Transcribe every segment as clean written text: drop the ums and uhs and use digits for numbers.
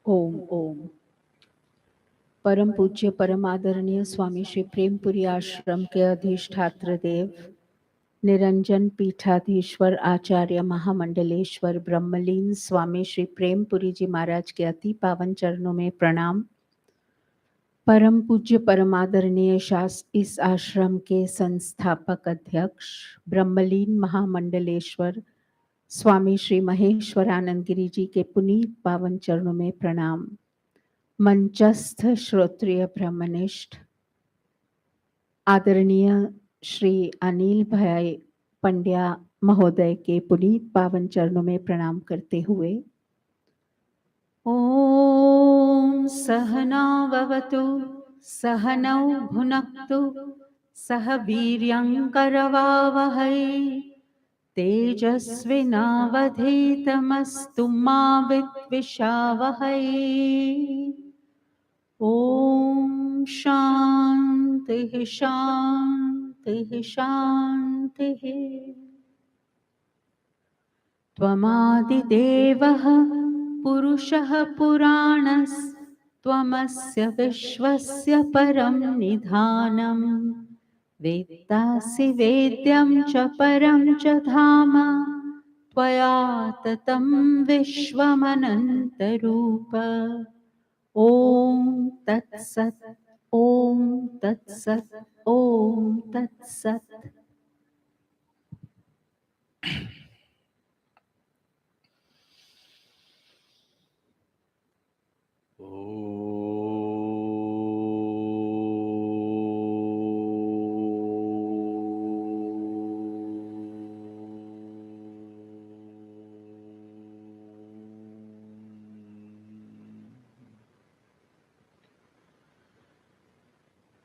ओम ओम। परम पूज्य परम आदरणीय स्वामी श्री प्रेमपुरी आश्रम के अधिष्ठात्र देव निरंजन पीठाधीश्वर आचार्य महामंडलेश्वर ब्रह्मलीन स्वामी श्री प्रेमपुरी जी महाराज के अति पावन चरणों में प्रणाम। परम पूज्य परम आदरणीय इस आश्रम के संस्थापक अध्यक्ष ब्रह्मलीन महामंडलेश्वर स्वामी श्री महेश्वरानंद गिरी जी के पुनीत पावन चरणों में प्रणाम। मंचस्थ श्रोत्रिय ब्रह्मनिष्ठ आदरणीय श्री अनिल भाई पंड्या महोदय के पुनीत पावन चरणों में प्रणाम करते हुए ओम सहना भवतु सहनौ भुनक्तु सह वीर्यं करवावहै तेजस्विनावधीतमस्तु मा विद्विषावहै। ओम शांति शांति शांति। त्वमादिदेवः पुरुषः पुराणस्त्वमस्य विश्वस्य परं निधानम् वेत्तासि वेद्यं च परं च धाम त्वया ततं विश्वमनन्तरूप। ओम तत्सत् ओम तत्सत् ओम तत्सत्।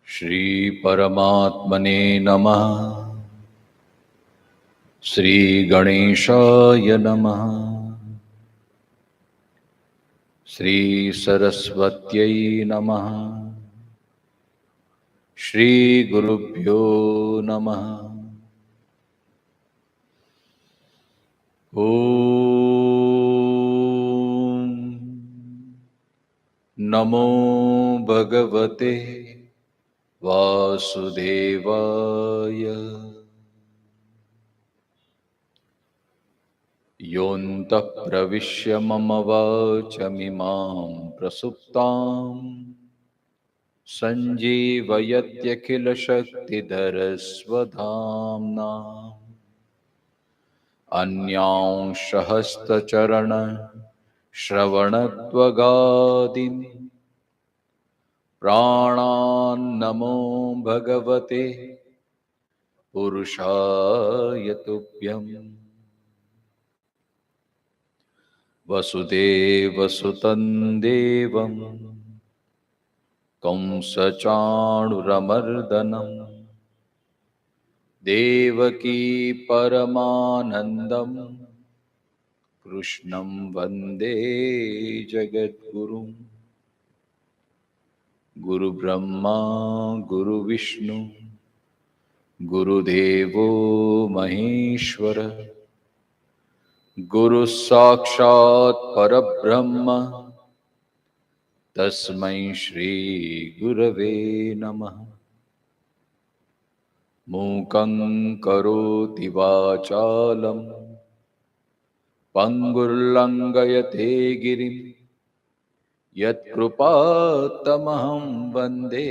श्री परमात्मने नमः। श्री गणेशाय नमः। श्री सरस्वत्यै नमः। श्री गुरुभ्यो नमः। ओम नमो भगवते वासुदेवाय। योऽन्तः प्रविश्य मम वाचमिमां प्रसुप्तां सञ्जीवयत्यखिलशक्तिधरस्वधाम्ना अन्यांश हस्तचरण श्रवणत्वगादीन् प्राणान्नमो भगवते पुरुषाय तुभ्यम्। वसुदेवसुतं देवं कंसचाणूरमर्दनं देवकी परमानन्दं कृष्णं वन्दे जगद्गुरुं। गुरुब्रह्मा गुरुविष्णु गुरुदेवो महेश्वर गुरु साक्षात् परब्रह्म तस्मै श्री गुरवे नमः। मूकं करोति वाचालं पंगुर्लंघयते गिरिं यत्कृपातमहं वन्दे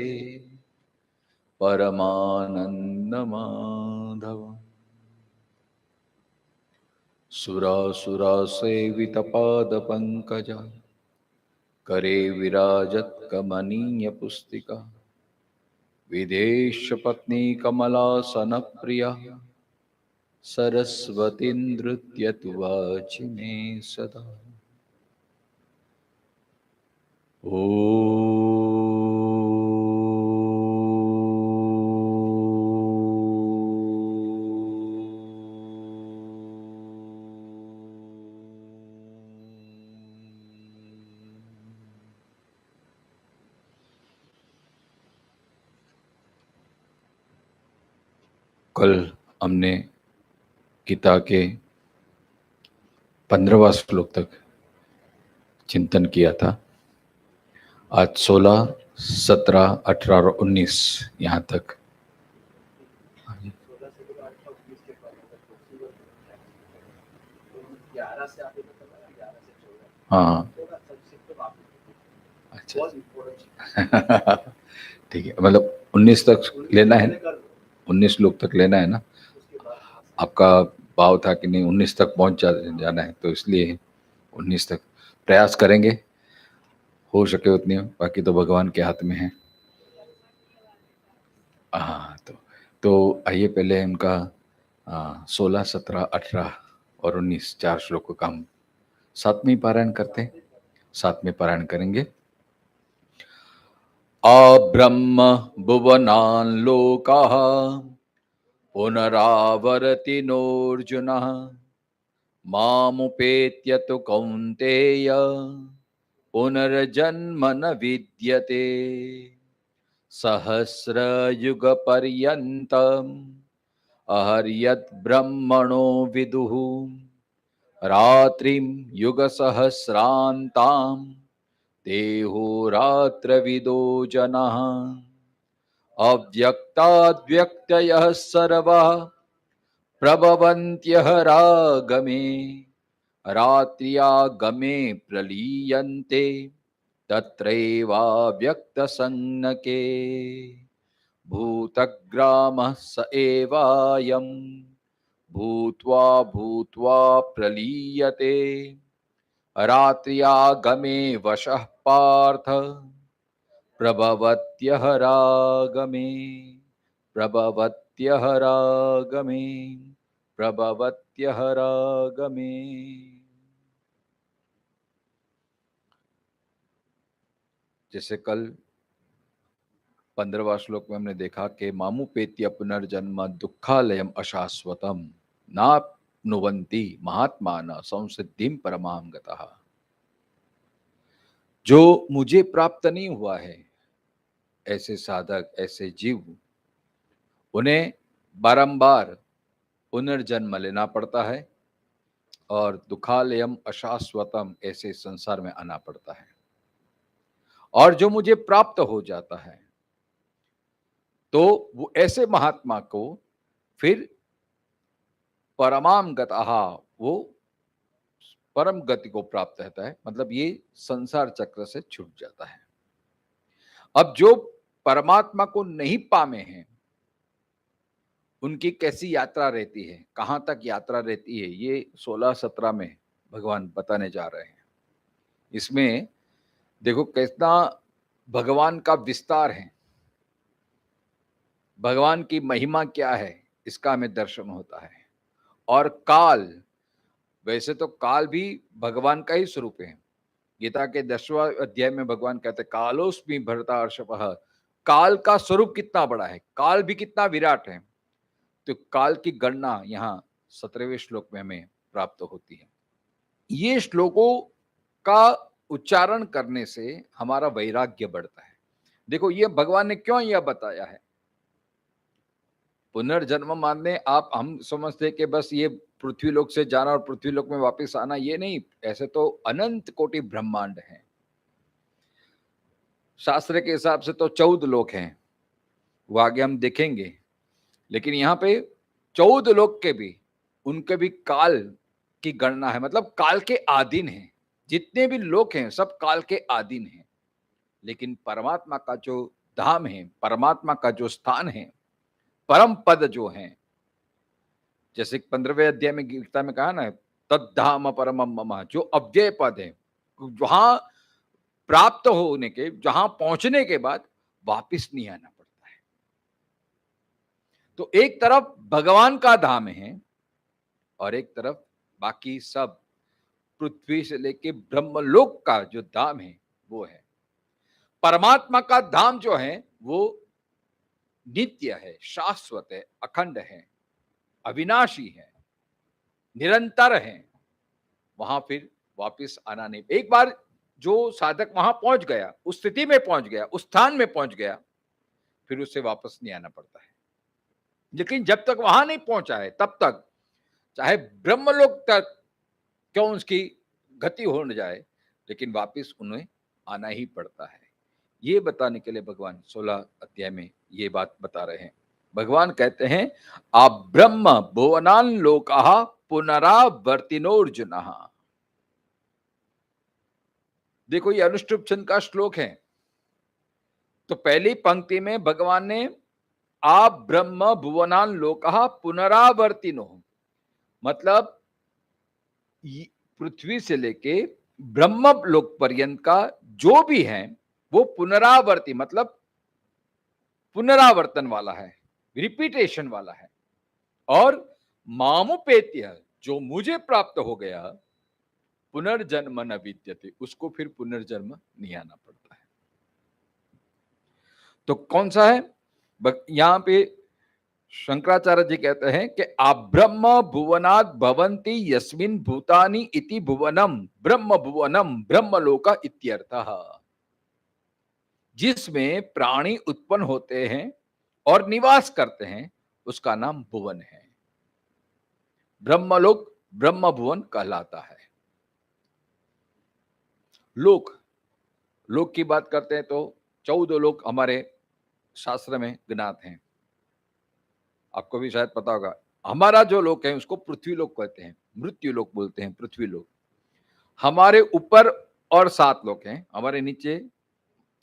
परमानन्दमाधवम्। सुरासुरासेवितपादपङ्कजा करे विराजत्कमनीयपुस्तिका विदेशपत्नीकमलासनप्रिया सरस्वती नृत्यतु वाचि मे सदा। ओ कल हमने गीता के 15वां श्लोक तक चिंतन किया था। आज 16, 17, 18 और 19 यहाँ तक। हाँ अच्छा ठीक है, मतलब 19 तक लेना है, 19 लोग तक लेना है ना। आपका भाव था कि नहीं 19 तक पहुंच जाना है, तो इसलिए 19 तक प्रयास करेंगे, हो सके उतनी, बाकी तो भगवान के हाथ में है। हाँ तो आइए पहले उनका 16, 17, 18 और 19 4 श्लोकों का हम साथ में ही पारायण करते हैं, साथ में पारायण करेंगे। अब्रह्म भुवनान् लोकाः पुनरावर्ति नोऽर्जुनः मामुपेत्य तु कौन्तेय पुनर्जन्म न विद्यते सहस्रयुगपर्यन्तम् अहर्यत् ब्रह्मणो विदुः रात्रिं युगसहस्रान्तां देहोरात्रविदो जनः अव्यक्ताद्व्यक्तयः सर्वः प्रभवन्त्यः रागमे रात्र्यागमे प्रलीयन्ते तत्रैवाव्यक्तसंज्ञके भूतग्रामः स एवायं भूत्वा भूत्वा प्रलीयते रात्र्यागमे वशः पार्थ प्रभवत्यः रागमे प्रभवत्यः रागमे प्रभवत्यः रागमे। जैसे कल 15वां श्लोक में हमने देखा कि मामुपेत्य पुनर्जन्म दुःखालयम अशाश्वतम नाप्नुवन्ति महात्मानः संसिद्धिं परमां गतः। जो मुझे प्राप्त नहीं हुआ है, ऐसे साधक, ऐसे जीव, उन्हें बारंबार पुनर्जन्म लेना पड़ता है और दुखालयम अशाश्वतम, ऐसे संसार में आना पड़ता है। और जो मुझे प्राप्त हो जाता है तो वो ऐसे महात्मा को फिर परमाम गतः, वो परम गति को प्राप्त रहता है, मतलब ये संसार चक्र से छूट जाता है। अब जो परमात्मा को नहीं पामे हैं, उनकी कैसी यात्रा रहती है, कहां तक यात्रा रहती है, ये 16-17 में भगवान बताने जा रहे हैं। इसमें देखो कितना भगवान का विस्तार है, भगवान की महिमा क्या है, इसका हमें दर्शन होता है। और काल, वैसे तो काल भी भगवान का ही स्वरूप है। गीता के 10वां अध्याय में भगवान कहते हैं कालोस्मि भरतर्षभः, काल का स्वरूप कितना बड़ा है, काल भी कितना विराट है। तो काल की गणना यहाँ 17वें श्लोक में हमें प्राप्त होती है। ये श्लोकों का उच्चारण करने से हमारा वैराग्य बढ़ता है। देखो ये भगवान ने क्यों यह बताया है, पुनर्जन्म मानने आप हम समझते हैं कि बस ये पृथ्वी लोक से जाना और पृथ्वी लोक में वापस आना, ये नहीं। ऐसे तो अनंत कोटि ब्रह्मांड हैं। शास्त्र के हिसाब से तो 14 लोक हैं, वो आगे हम देखेंगे। लेकिन यहाँ पे 14 लोक के भी, उनके भी काल की गणना है, मतलब काल के आधीन है। जितने भी लोक हैं सब काल के आधीन हैं। लेकिन परमात्मा का जो धाम है, परमात्मा का जो स्थान है, परम पद जो है, जैसे 15वें अध्याय में गीता में कहा ना, तद्धाम परमम मम, जो अव्यय पद है, वहां प्राप्त होने के, जहां पहुंचने के बाद वापिस नहीं आना पड़ता है। तो एक तरफ भगवान का धाम है और एक तरफ बाकी सब पृथ्वी से लेके ब्रह्मलोक का जो धाम है वो है। परमात्मा का धाम जो है वो नित्य है, शाश्वत है, अखंड है, अविनाशी है, निरंतर है। वहां फिर वापिस आना नहीं। एक बार जो साधक वहां पहुंच गया, उस स्थिति में पहुंच गया, उस स्थान में पहुंच गया, फिर उससे वापस नहीं आना पड़ता है। लेकिन जब तक वहां नहीं पहुंचा है तब तक चाहे ब्रह्मलोक तक क्यों उसकी गति हो न जाए, लेकिन वापिस उन्हें आना ही पड़ता है। ये बताने के लिए भगवान 16 अध्याय में ये बात बता रहे हैं। भगवान कहते हैं, आप ब्रह्म भुवनान लोकाः पुनरावर्तिनोर्जुनः। देखो ये अनुष्टुप छंद का श्लोक है। तो पहली पंक्ति में भगवान ने आप ब्रह्म भुवनान लोकाः पुनरावर्तिनो, मतलब पृथ्वी से लेके ब्रह्म लोक पर्यंत का जो भी है वो पुनरावर्ती, मतलब पुनरावर्तन वाला है, रिपीटेशन वाला है। और मामुपेत्य, जो मुझे प्राप्त हो गया, पुनर्जन्म न विद्यते, उसको फिर पुनर्जन्म नहीं आना पड़ता है। तो कौन सा है? यहां पे शंकराचार्य जी कहते हैं कि आप ब्रह्म भुवनात् भवन्ति यस्मिन् भूतानि इति भुवनम ब्रह्म भुवनम ब्रह्मलोका इत्यर्थः। जिसमें प्राणी उत्पन्न होते हैं और निवास करते हैं उसका नाम भुवन है। ब्रह्मलोक ब्रह्म भुवन कहलाता है। लोक, लोक की बात करते हैं तो 14 लोक हमारे शास्त्र में ज्ञात हैं। आपको भी शायद पता होगा। हमारा जो लोक है उसको पृथ्वी लोक कहते हैं, मृत्यु लोक बोलते हैं, पृथ्वी लोक। हमारे ऊपर और 7 लोक हैं, हमारे नीचे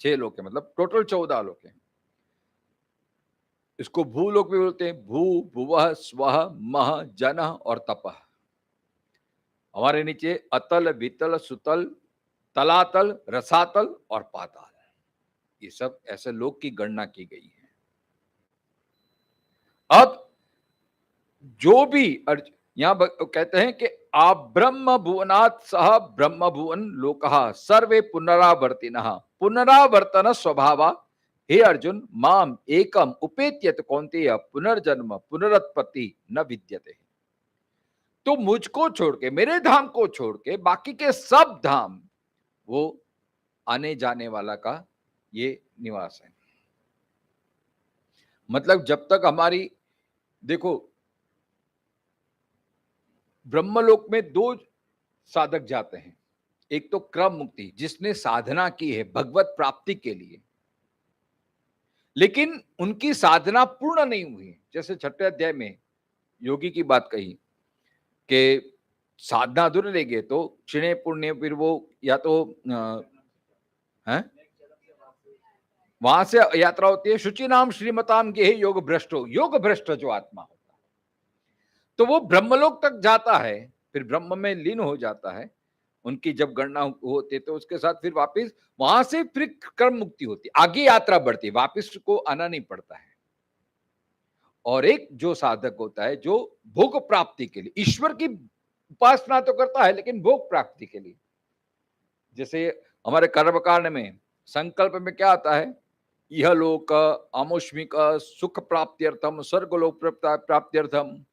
6 लोक है, मतलब टोटल 14 लोक हैं। इसको भूलोक भी बोलते हैं, भू भुवः स्वः मह जनः और तपः। हमारे नीचे अतल वितल सुतल तलातल रसातल और पाताल, ये सब ऐसे लोक की गणना की गई है। अब जो भी यहां कहते हैं कि आप ब्रह्म भुवनात् सह ब्रह्म भुवन लोकः सर्वे पुनरावर्तिनः पुनरावर्तन स्वभावा। हे अर्जुन, माम एकम उपेत्यत कौन्तेय पुनर्जन्म पुनरुत्पत्ति न विद्यते। तो मुझको छोड़ के, मेरे धाम को छोड़ के बाकी के सब धाम वो आने जाने वाला का ये निवास है। मतलब जब तक हमारी, देखो ब्रह्मलोक में 2 साधक जाते हैं। एक तो क्रम मुक्ति, जिसने साधना की है भगवत प्राप्ति के लिए, लेकिन उनकी साधना पूर्ण नहीं हुई। जैसे 6ठे अध्याय में योगी की बात कही कि साधना अधूरी रह गई तो क्षीणे पुण्य, फिर वो या तो है वहां से यात्रा होती है, शुचि नाम श्रीमताम गेहे योग भ्रष्टो, योग भ्रष्ट जो आत्मा होता है, तो वो ब्रह्मलोक तक जाता है, फिर ब्रह्म में लीन हो जाता है। उनकी जब गणना होती है तो उसके साथ फिर वापस वहां से फिर कर्म मुक्ति होती है, आगे यात्रा बढ़ती है, वापस को आना नहीं पड़ता है। और एक जो साधक होता है जो भोग प्राप्ति के लिए ईश्वर की उपासना तो करता है लेकिन भोग प्राप्ति के लिए, जैसे हमारे कर्मकांड में संकल्प में क्या आता है, यह लोक आमुष्मिक सुख प्राप्त्यर्थम स्वर्गलोक प्राप्त्यर्थम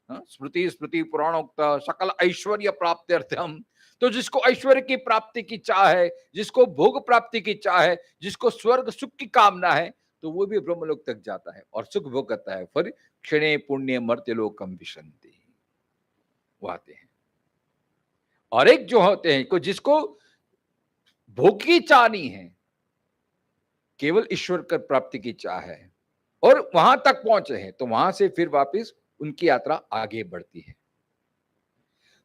स्मृति स्मृति पुराणोक्त सकल ऐश्वर्य प्राप्त्यर्थम। तो जिसको ऐश्वर्य की प्राप्ति की चाह है, जिसको भोग प्राप्ति की चाह है, जिसको स्वर्ग सुख की कामना है, तो वो भी ब्रह्मलोक तक जाता है और सुख भोग करता है। फिर क्षणे पुण्य मर्त्यलोकम विशन्ति, वो आते हैं। और एक जो होते हैं को जिसको भोग की चाह नहीं है, केवल ईश्वर कर प्राप्ति की चाह है और वहां तक पहुंचे हैं, तो वहां से फिर वापस उनकी यात्रा आगे बढ़ती है।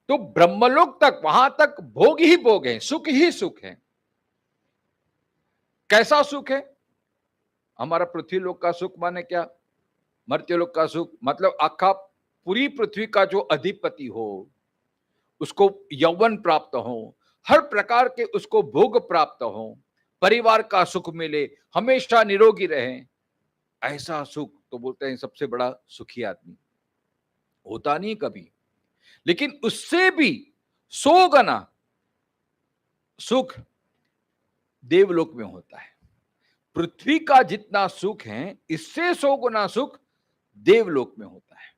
तो ब्रह्मलोक तक, वहां तक भोग ही भोग है, सुख ही सुख है। कैसा सुख है? हमारा पृथ्वी लोक का सुख माने क्या? मर्त्यलोक का सुख मतलब आखा पूरी पृथ्वी का जो अधिपति हो, उसको यौवन प्राप्त हो, हर प्रकार के उसको भोग प्राप्त हो, परिवार का सुख मिले, हमेशा निरोगी रहे, ऐसा सुख तो बोलते हैं सबसे बड़ा सुखी आदमी। होता नहीं कभी, लेकिन उससे भी 100 गुना सुख देवलोक में होता है। पृथ्वी का जितना सुख है, इससे 100 गुना सुख देवलोक में होता है।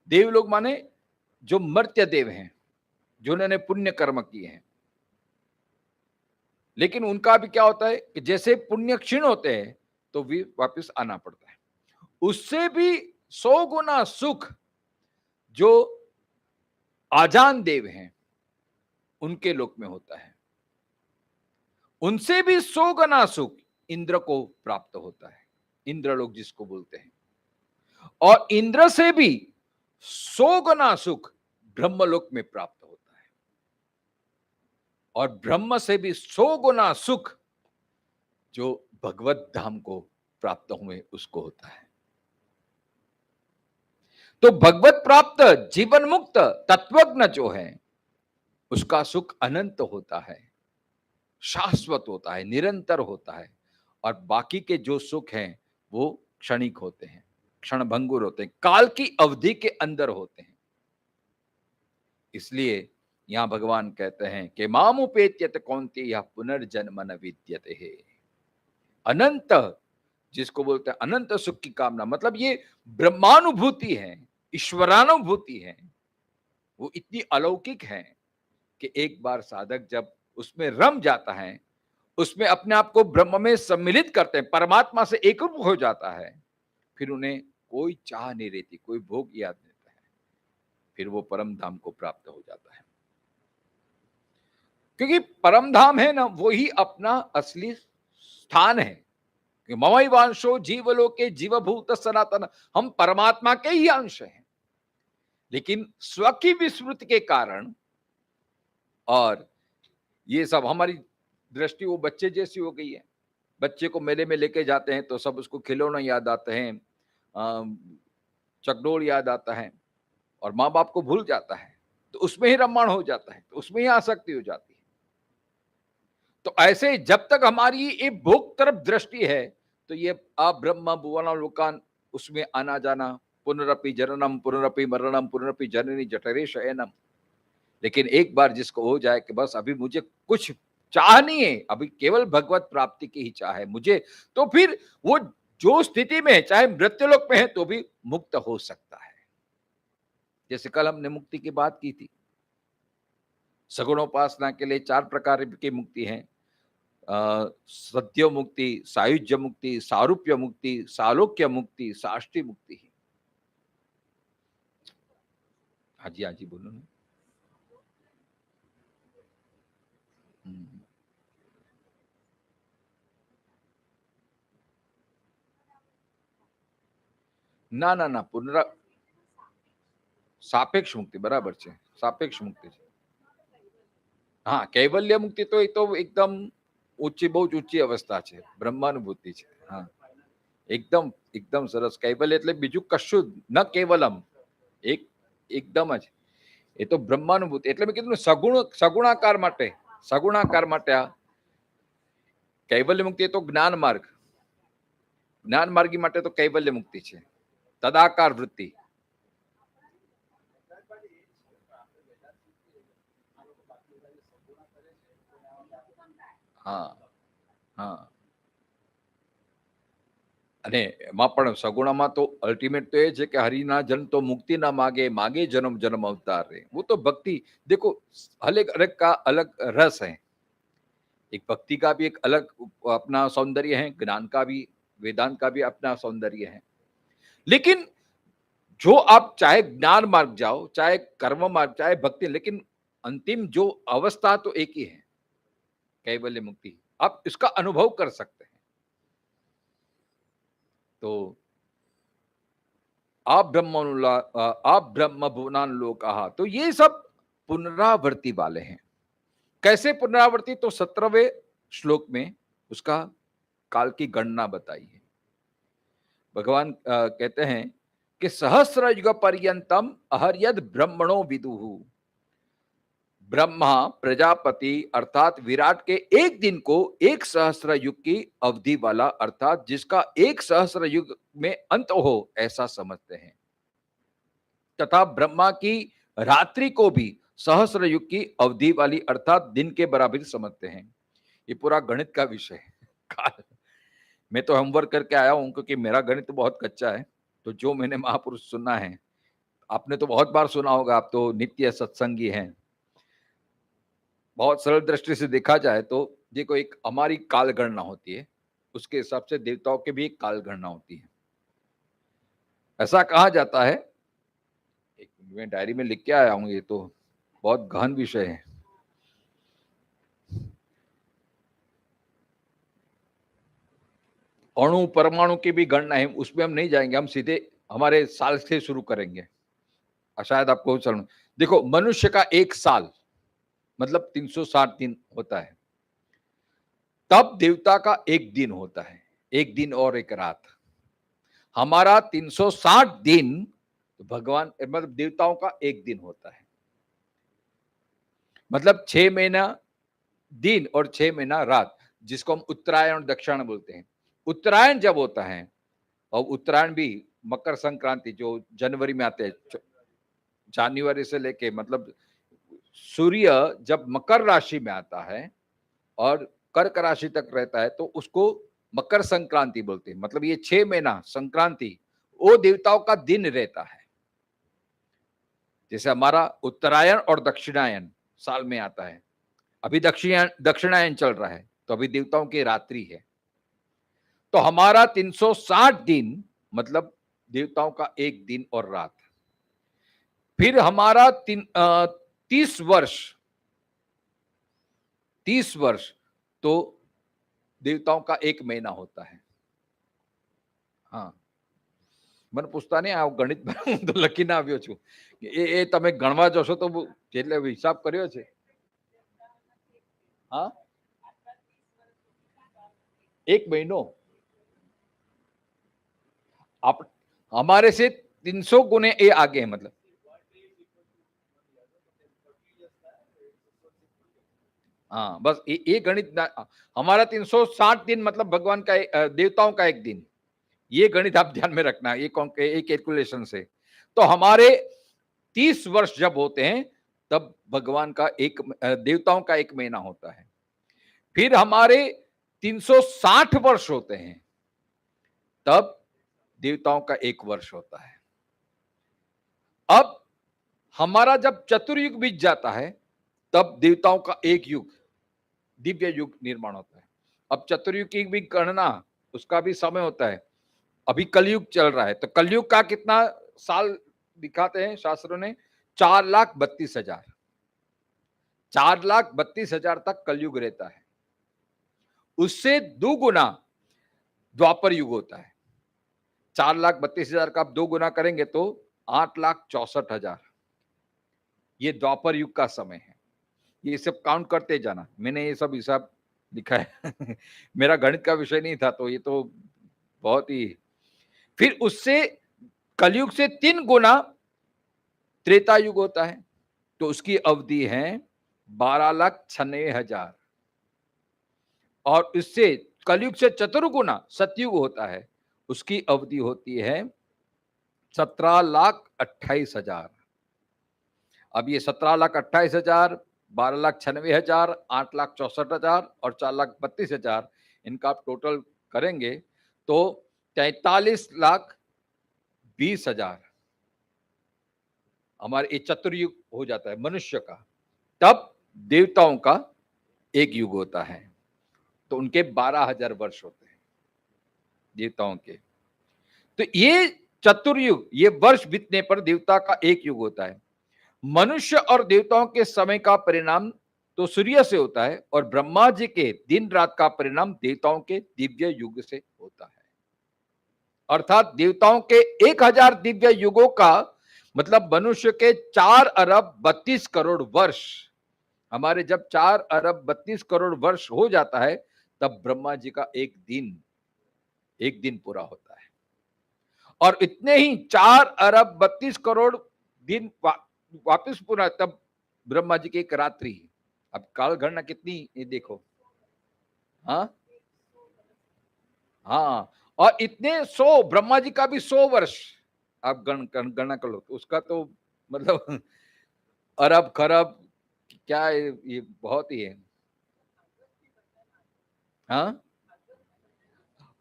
देवलोक माने जो मर्त्य देव हैं, जिन्होंने पुण्य कर्म किए हैं। लेकिन उनका भी क्या होता है कि जैसे पुण्य क्षीण होते हैं तो भी वापस आना पड़ता है। उससे भी 100 गुना सुख जो आजान देव हैं उनके लोक में होता है। उनसे भी 100 गुना सुख इंद्र को प्राप्त होता है, इंद्रलोक जिसको बोलते हैं। और इंद्र से भी 100 गुना सुख ब्रह्मलोक में प्राप्त होता है, और ब्रह्म से भी 100 गुना सुख जो भगवत धाम को प्राप्त हुए उसको होता है। तो भगवत प्राप्त जीवन मुक्त तत्वज्ञ जो है उसका सुख अनंत होता है, शाश्वत होता है, निरंतर होता है, और बाकी के जो सुख हैं वो क्षणिक होते हैं, क्षणभंगुर होते हैं, काल की अवधि के अंदर होते हैं। इसलिए यहां भगवान कहते हैं कि माम उपेत्यत कौन्तेय यह पुनर्जन्म न विद्यते है। अनंत जिसको बोलते हैं अनंत सुख की कामना, मतलब ये ब्रह्मानुभूति है, ईश्वरानुभूति है, वो इतनी अलौकिक है कि एक बार साधक जब उसमें रम जाता है, उसमें अपने आप को ब्रह्म में सम्मिलित करते हैं, परमात्मा से एकरूप हो जाता है, फिर उन्हें कोई चाह नहीं रहती, कोई भोग याद नहीं रहता है, फिर वो परम धाम को प्राप्त हो जाता है। क्योंकि परम धाम है ना, वो ही अपना असली स्थान है। ममई वांशो जीवलोके जीवभूत सनातन, हम परमात्मा के ही अंश हैं, लेकिन स्व की विस्मृति के कारण और ये सब हमारी दृष्टि वो बच्चे जैसी हो गई है। बच्चे को मेले में लेके जाते हैं तो सब उसको खिलौना याद आते हैं, चकडोल याद आता है, और माँ बाप को भूल जाता है, तो उसमें ही रमण हो जाता है, तो उसमें ही आसक्ति हो जाती है। तो ऐसे जब तक हमारी ये भोग तरफ दृष्टि है तो ये ब्रह्म भुवन लोकान, उसमें आना जाना, पुनरपि जननम पुनरपि मरणम पुनरपि जननी जठरे शयनम। लेकिन एक बार जिसको हो जाए कि बस अभी मुझे कुछ चाह नहीं है, अभी केवल भगवत प्राप्ति की ही चाह है मुझे, तो फिर वो जो स्थिति में है, चाहे मृत्युलोक में है तो भी मुक्त हो सकता है। जैसे कल हमने मुक्ति की बात की थी, सगुणोपासना के लिए 4 प्रकार की मुक्ति है, सत्य मुक्ति, सायुज्य मुक्ति, सारूप्य मुक्ति, सालोक्य मुक्ति, साष्टी मुक्ति। हाँ जी बोलो ना। ના ના ના પુનરા સાપેક્ષ મુક્તિ બરાબર છે, સાપેક્ષ મુક્તિ છે। હા, કૈવલ્ય મુક્તિ તો એ તો એકદમ ઊંચી, બહુ જ ઊંચી અવસ્થા છે, બ્રહ્માનુભૂતિ છે। હા, એકદમ એકદમ સરસ। કૈવલ્ય એટલે બીજું કશું જ ન, કેવલમ એક એકદમ જ, એ તો બ્રહ્માનુભૂતિ। એટલે મેં કીધું ને સગુણાકાર માટે, સગુણાકાર માટે આ કૈવલ્ય મુક્તિ એ તો જ્ઞાન માર્ગ, જ્ઞાન માર્ગી માટે તો કૈવલ્ય મુક્તિ છે, તદાકાર વૃત્તિ। હા હા, અને એમાં પણ સગુણામાં તો અલ્ટિમેટ તો એ છે કે હરિના જન તો मुक्ति ना मांगे, मांगे जन्म जन्म अवतार रे। वो तो भक्ति, देखो अलग अलग का अलग रस है। एक भक्ति का भी एक अलग अपना सौंदर्य है, ज्ञान का भी, वेदांत का भी अपना सौंदर्य है। लेकिन जो आप चाहे ज्ञान मार्ग जाओ, चाहे कर्म मार्ग, चाहे भक्ति, लेकिन अंतिम जो अवस्था तो एक ही है, कैवल्य मुक्ति। आप इसका अनुभव कर सकते हैं। तो आप ब्रह्म भुवनान लोकाः, तो ये सब पुनरावृत्ति वाले हैं। कैसे पुनरावृत्ति? तो 17वें श्लोक में उसका काल की गणना बताई है। भगवान कहते हैं कि सहस्र युग पर्यंतम अहर्यद ब्रह्मणो विदुहु। ब्रह्मा प्रजापति अर्थात विराट के एक दिन को 1 सहस्र युग की अवधि वाला, अर्थात जिसका 1 सहस्र युग में अंत हो, ऐसा समझते हैं। तथा ब्रह्मा की रात्रि को भी सहस्र युग की अवधि वाली, अर्थात दिन के बराबर समझते हैं। ये पूरा गणित का विषय है। मैं तो होमवर्क करके आया हूं क्योंकि मेरा गणित तो बहुत कच्चा है। तो जो मैंने महापुरुष सुना है, आपने तो बहुत बार सुना होगा, आप तो नित्य सत्संगी हैं। बहुत सरल दृष्टि से देखा जाए तो देखो, एक हमारी काल गणना होती है, उसके हिसाब से देवताओं की भी एक काल गणना होती है। ऐसा कहा जाता है, एक मैं डायरी में लिख के आया हूं, ये तो बहुत गहन विषय है। अणु परमाणु की भी गणना है, उसमें हम नहीं जाएंगे, हम सीधे हमारे साल से शुरू करेंगे। शायद आपको चलो, देखो मनुष्य का एक साल मतलब 360 दिन होता है, तब देवता का एक दिन होता है, एक दिन और एक रात। हमारा 360 दिन भगवान मतलब देवताओं का एक दिन होता है, मतलब 6 महीना दिन और 6 महीना रात, जिसको हम उत्तरायण और दक्षिणायन बोलते हैं। उत्तरायण जब होता है, और उत्तरायण भी मकर संक्रांति जो जनवरी में आते हैं, जनवरी से लेके मतलब सूर्य जब मकर राशि में आता है और कर्क राशि तक रहता है, तो उसको मकर संक्रांति बोलते हैं। मतलब ये 6 महीना संक्रांति वो देवताओं का दिन रहता है। जैसे हमारा उत्तरायण और दक्षिणायन साल में आता है, अभी दक्षिणायन चल रहा है, तो अभी देवताओं की रात्रि है। तो हमारा 360 दिन मतलब देवताओं का एक दिन और रात। फिर हमारा 30 वर्ष तो देवताओं का एक महीना होता है। हाँ, મને પૂછતા નહીં, આ ગણિત હું તો લખીને આવ્યો છું. એ તમે ગણવા જશો તો એટલે હિસાબ કર્યો છે. હા, एक महीनो आप हमारे से 300 गुने ये आगे है। मतलब हाँ, बस ये गणित हमारा 360 दिन मतलब भगवान का देवताओं का एक दिन, ये गणित आप ध्यान में रखना, ये कैलकुलेशन से। तो हमारे 30 वर्ष जब होते हैं तब भगवान का एक देवताओं का एक महीना होता है। फिर हमारे 360 वर्ष होते हैं तब देवताओं का एक वर्ष होता है। अब हमारा जब चतुर्युग बीत जाता है तब देवताओं का एक युग दिव्य युग निर्माण होता है। अब चतुर्युग की भी गणना, उसका भी समय होता है। अभी कलयुग चल रहा है, तो कलयुग का कितना साल दिखाते हैं शास्त्रों ने? 4,32,000। 4,32,000 तक कलयुग रहता है। उससे दुगुना द्वापर युग होता है। 4,32,000 का आप 2 गुना करेंगे तो 8,64,000 ये द्वापर युग का समय है। ये सब काउंट करते जाना, मैंने ये सब हिसाब लिखा है। मेरा गणित का विषय नहीं था, तो ये तो बहुत ही। फिर उससे कलयुग से 3 गुना त्रेता युग होता है, तो उसकी अवधि है 12,96,000। और इससे कलयुग से चतुर्गुना सतयुग होता है, उसकी अवधि होती है 17,28,000। अब ये 17,28,000, 12,96,000, 8,64,000 और 4,32,000, इनका आप टोटल करेंगे तो 43,20,000 हमारे ये चतुर्युग हो जाता है मनुष्य का। तब देवताओं का एक युग होता है, तो उनके 12,000 वर्ष होते हैं देवताओं के। तो ये चतुर्युग, ये वर्ष बीतने पर देवता का एक युग होता है। मनुष्य और देवताओं के समय का परिणाम तो सूर्य से होता है, और ब्रह्मा जी के दिन रात का परिणाम देवताओं के दिव्य युग से होता है। अर्थात देवताओं के 1,000 दिव्य युगों का मतलब मनुष्य के 4,32,00,000,000 वर्ष। हमारे जब 4,32,00,000,000 वर्ष हो जाता है तब ब्रह्मा जी का एक दिन पूरा होता है। और इतने ही 4,32,00,000,000 दिन वापस पूरा, तब ब्रह्मा जी की एक रात्रि। अब काल गणना कितनी, ये देखो। हाँ हाँ, और इतने 100 ब्रह्मा जी का भी 100 वर्ष आप गणना कर लो, तो उसका तो मतलब अरब खरब क्या है, ये बहुत ही है। हाँ,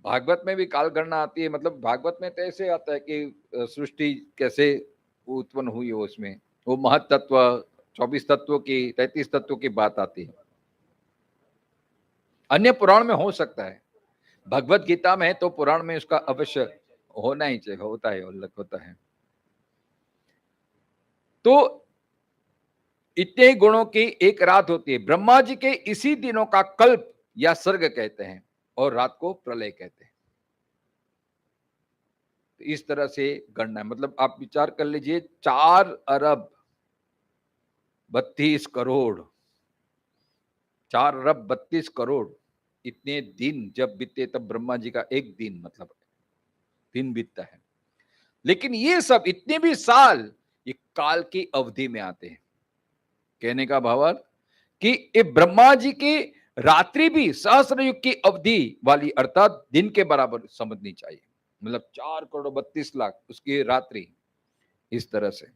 भागवत में भी काल गणना आती है। मतलब भागवत में तो ऐसे आता है कि सृष्टि कैसे उत्पन्न हुई हो, उसमें वो महत तत्व 24 तत्वों की 33 तत्वों की बात आती है। अन्य पुराण में हो सकता है, भगवत गीता में तो पुराण में उसका अवश्य होना ही चाहिए, होता है, उल्लेख होता है। तो इतने गुणों की एक रात होती है। ब्रह्मा जी के इसी दिनों का कल्प या सर्ग कहते हैं, और रात को प्रलय कहते हैं। तो इस तरह से गणना है। मतलब आप विचार कर लीजिए 4 अरब 32 करोड़, 4 अरब 32 करोड़ इतने दिन जब बीते तब ब्रह्मा जी का एक दिन मतलब दिन बीतता है। लेकिन ये सब इतने भी साल ये काल की अवधि में आते हैं। कहने का भावार्थ कि ये ब्रह्मा जी की रात्रि भी सहस्त्र युग की अवधि वाली अर्थात दिन के बराबर समझनी चाहिए। मतलब 4 करोड़ 32 लाख उसकी रात्रि, इस तरह से।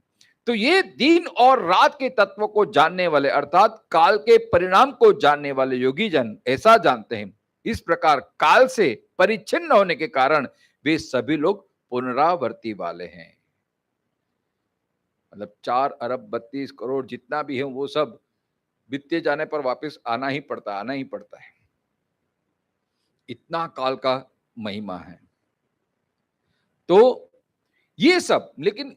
तो ये दिन और रात के तत्व को जानने वाले अर्थात काल के परिणाम को जानने वाले योगी जन ऐसा जानते हैं। इस प्रकार काल से परिच्छिन्न होने के कारण वे सभी लोग पुनरावर्ती वाले हैं। मतलब 4 अरब 32 करोड़ जितना भी है वो सब बीतते जाने पर वापस आना ही पड़ता है। इतना काल का महिमा है। तो ये सब, लेकिन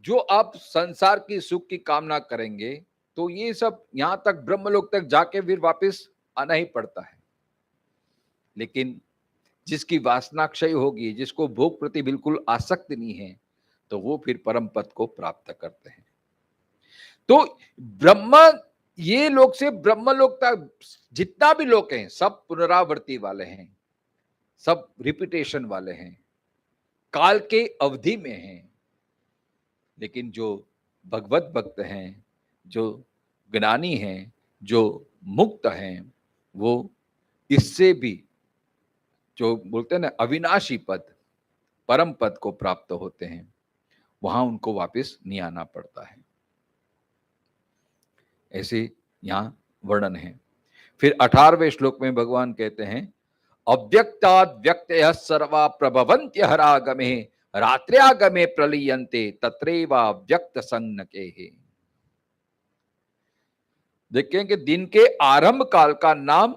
जो आप संसार की सुख की कामना करेंगे तो ये सब यहां तक ब्रह्मलोक तक जाके फिर वापस आना ही पड़ता है। लेकिन जिसकी वासना क्षय होगी, जिसको भोग प्रति बिल्कुल आसक्ति नहीं है, तो वो फिर परम पद को प्राप्त करते हैं। तो ब्रह्म ये लोक से ब्रह्मलोक तक जितना भी लोक हैं सब पुनरावृत्ति वाले हैं, सब रिपीटेशन वाले हैं, काल के अवधि में हैं। लेकिन जो भगवत भक्त हैं, जो ज्ञानी हैं, जो मुक्त हैं, वो इससे भी जो बोलते हैं ना अविनाशी पद, परम पद को प्राप्त होते हैं। वहां उनको वापस नहीं आना पड़ता है। ऐसे यहां वर्णन है। फिर 18वें श्लोक में भगवान कहते हैं अव्यक्ताद् व्यक्तयः सर्वा प्रभवन्त्य हरागमे रात्र्यागमे प्रलीयन्ते तत्रैवा व्यक्त संज्ञके। देखें कि दिन के आरंभ काल का नाम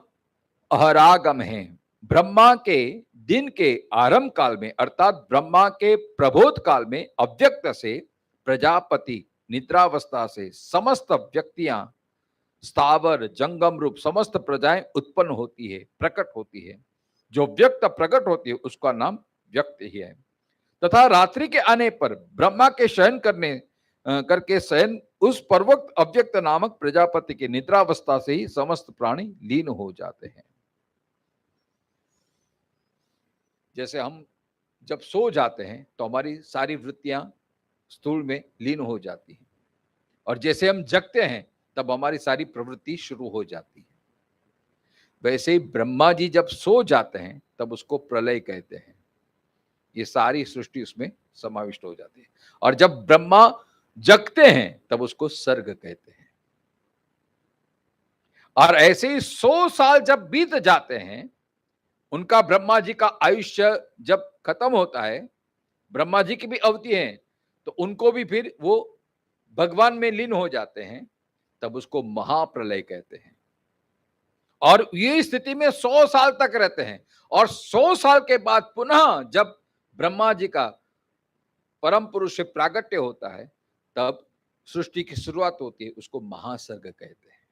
अहरागम है। ब्रह्मा के दिन के आरंभ काल में अर्थात ब्रह्मा के प्रबोध काल में अव्यक्त से प्रजापति निद्रावस्था से समस्त व्यक्तियां स्थावर जंगम रूप समस्त प्रजाएं उत्पन्न होती है, प्रकट होती है। जो व्यक्त प्रकट होती है उसका नाम व्यक्त ही है। तथा रात्रि के आने पर ब्रह्मा के शयन करके शयन उस पर्वत अव्यक्त नामक प्रजापति की निद्रावस्था से ही समस्त प्राणी लीन हो जाते हैं। जैसे हम जब सो जाते हैं तो हमारी सारी वृत्तियां स्थूल में लीन हो जाती हैं, और जैसे हम जगते हैं तब हमारी सारी प्रवृत्ति शुरू हो जाती है। वैसे ही ब्रह्मा जी जब सो जाते हैं तब उसको प्रलय कहते हैं। ये सारी सृष्टि उसमें समाविष्ट हो जाती है। और जब ब्रह्मा जगते हैं तब उसको सर्ग कहते हैं। और ऐसे ही 100 साल जब बीत जाते हैं, उनका ब्रह्मा जी का आयुष्य जब खत्म होता है, ब्रह्मा जी की भी अवधि है, तो उनको भी फिर वो भगवान में लीन हो जाते हैं, तब उसको महाप्रलय कहते हैं। और ये स्थिति में 100 साल तक रहते हैं, और 100 साल के बाद पुनः जब ब्रह्मा जी का परम पुरुष से प्रागट्य होता है, तब सृष्टि की शुरुआत होती है, उसको महासर्ग कहते हैं।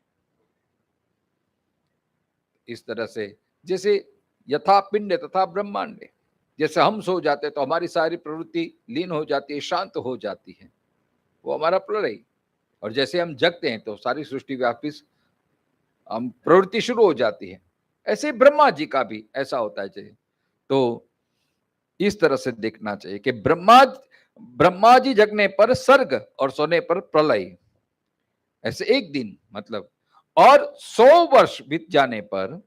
इस तरह से जैसे यथा पिंड तथा ब्रह्मांड, जैसे हम सो जाते हैं तो हमारी सारी प्रवृत्ति लीन हो जाती है, शांत हो जाती है, वो हमारा प्रलय। और जैसे हम जगते हैं तो सारी सृष्टि वापिस हम प्रवृत्ति शुरू हो जाती है। ऐसे ब्रह्मा जी का भी ऐसा होता है। तो इस तरह से देखना चाहिए कि ब्रह्मा जी जगने पर सर्ग और सोने पर प्रलय, ऐसे एक दिन मतलब। और 100 वर्ष बीत जाने पर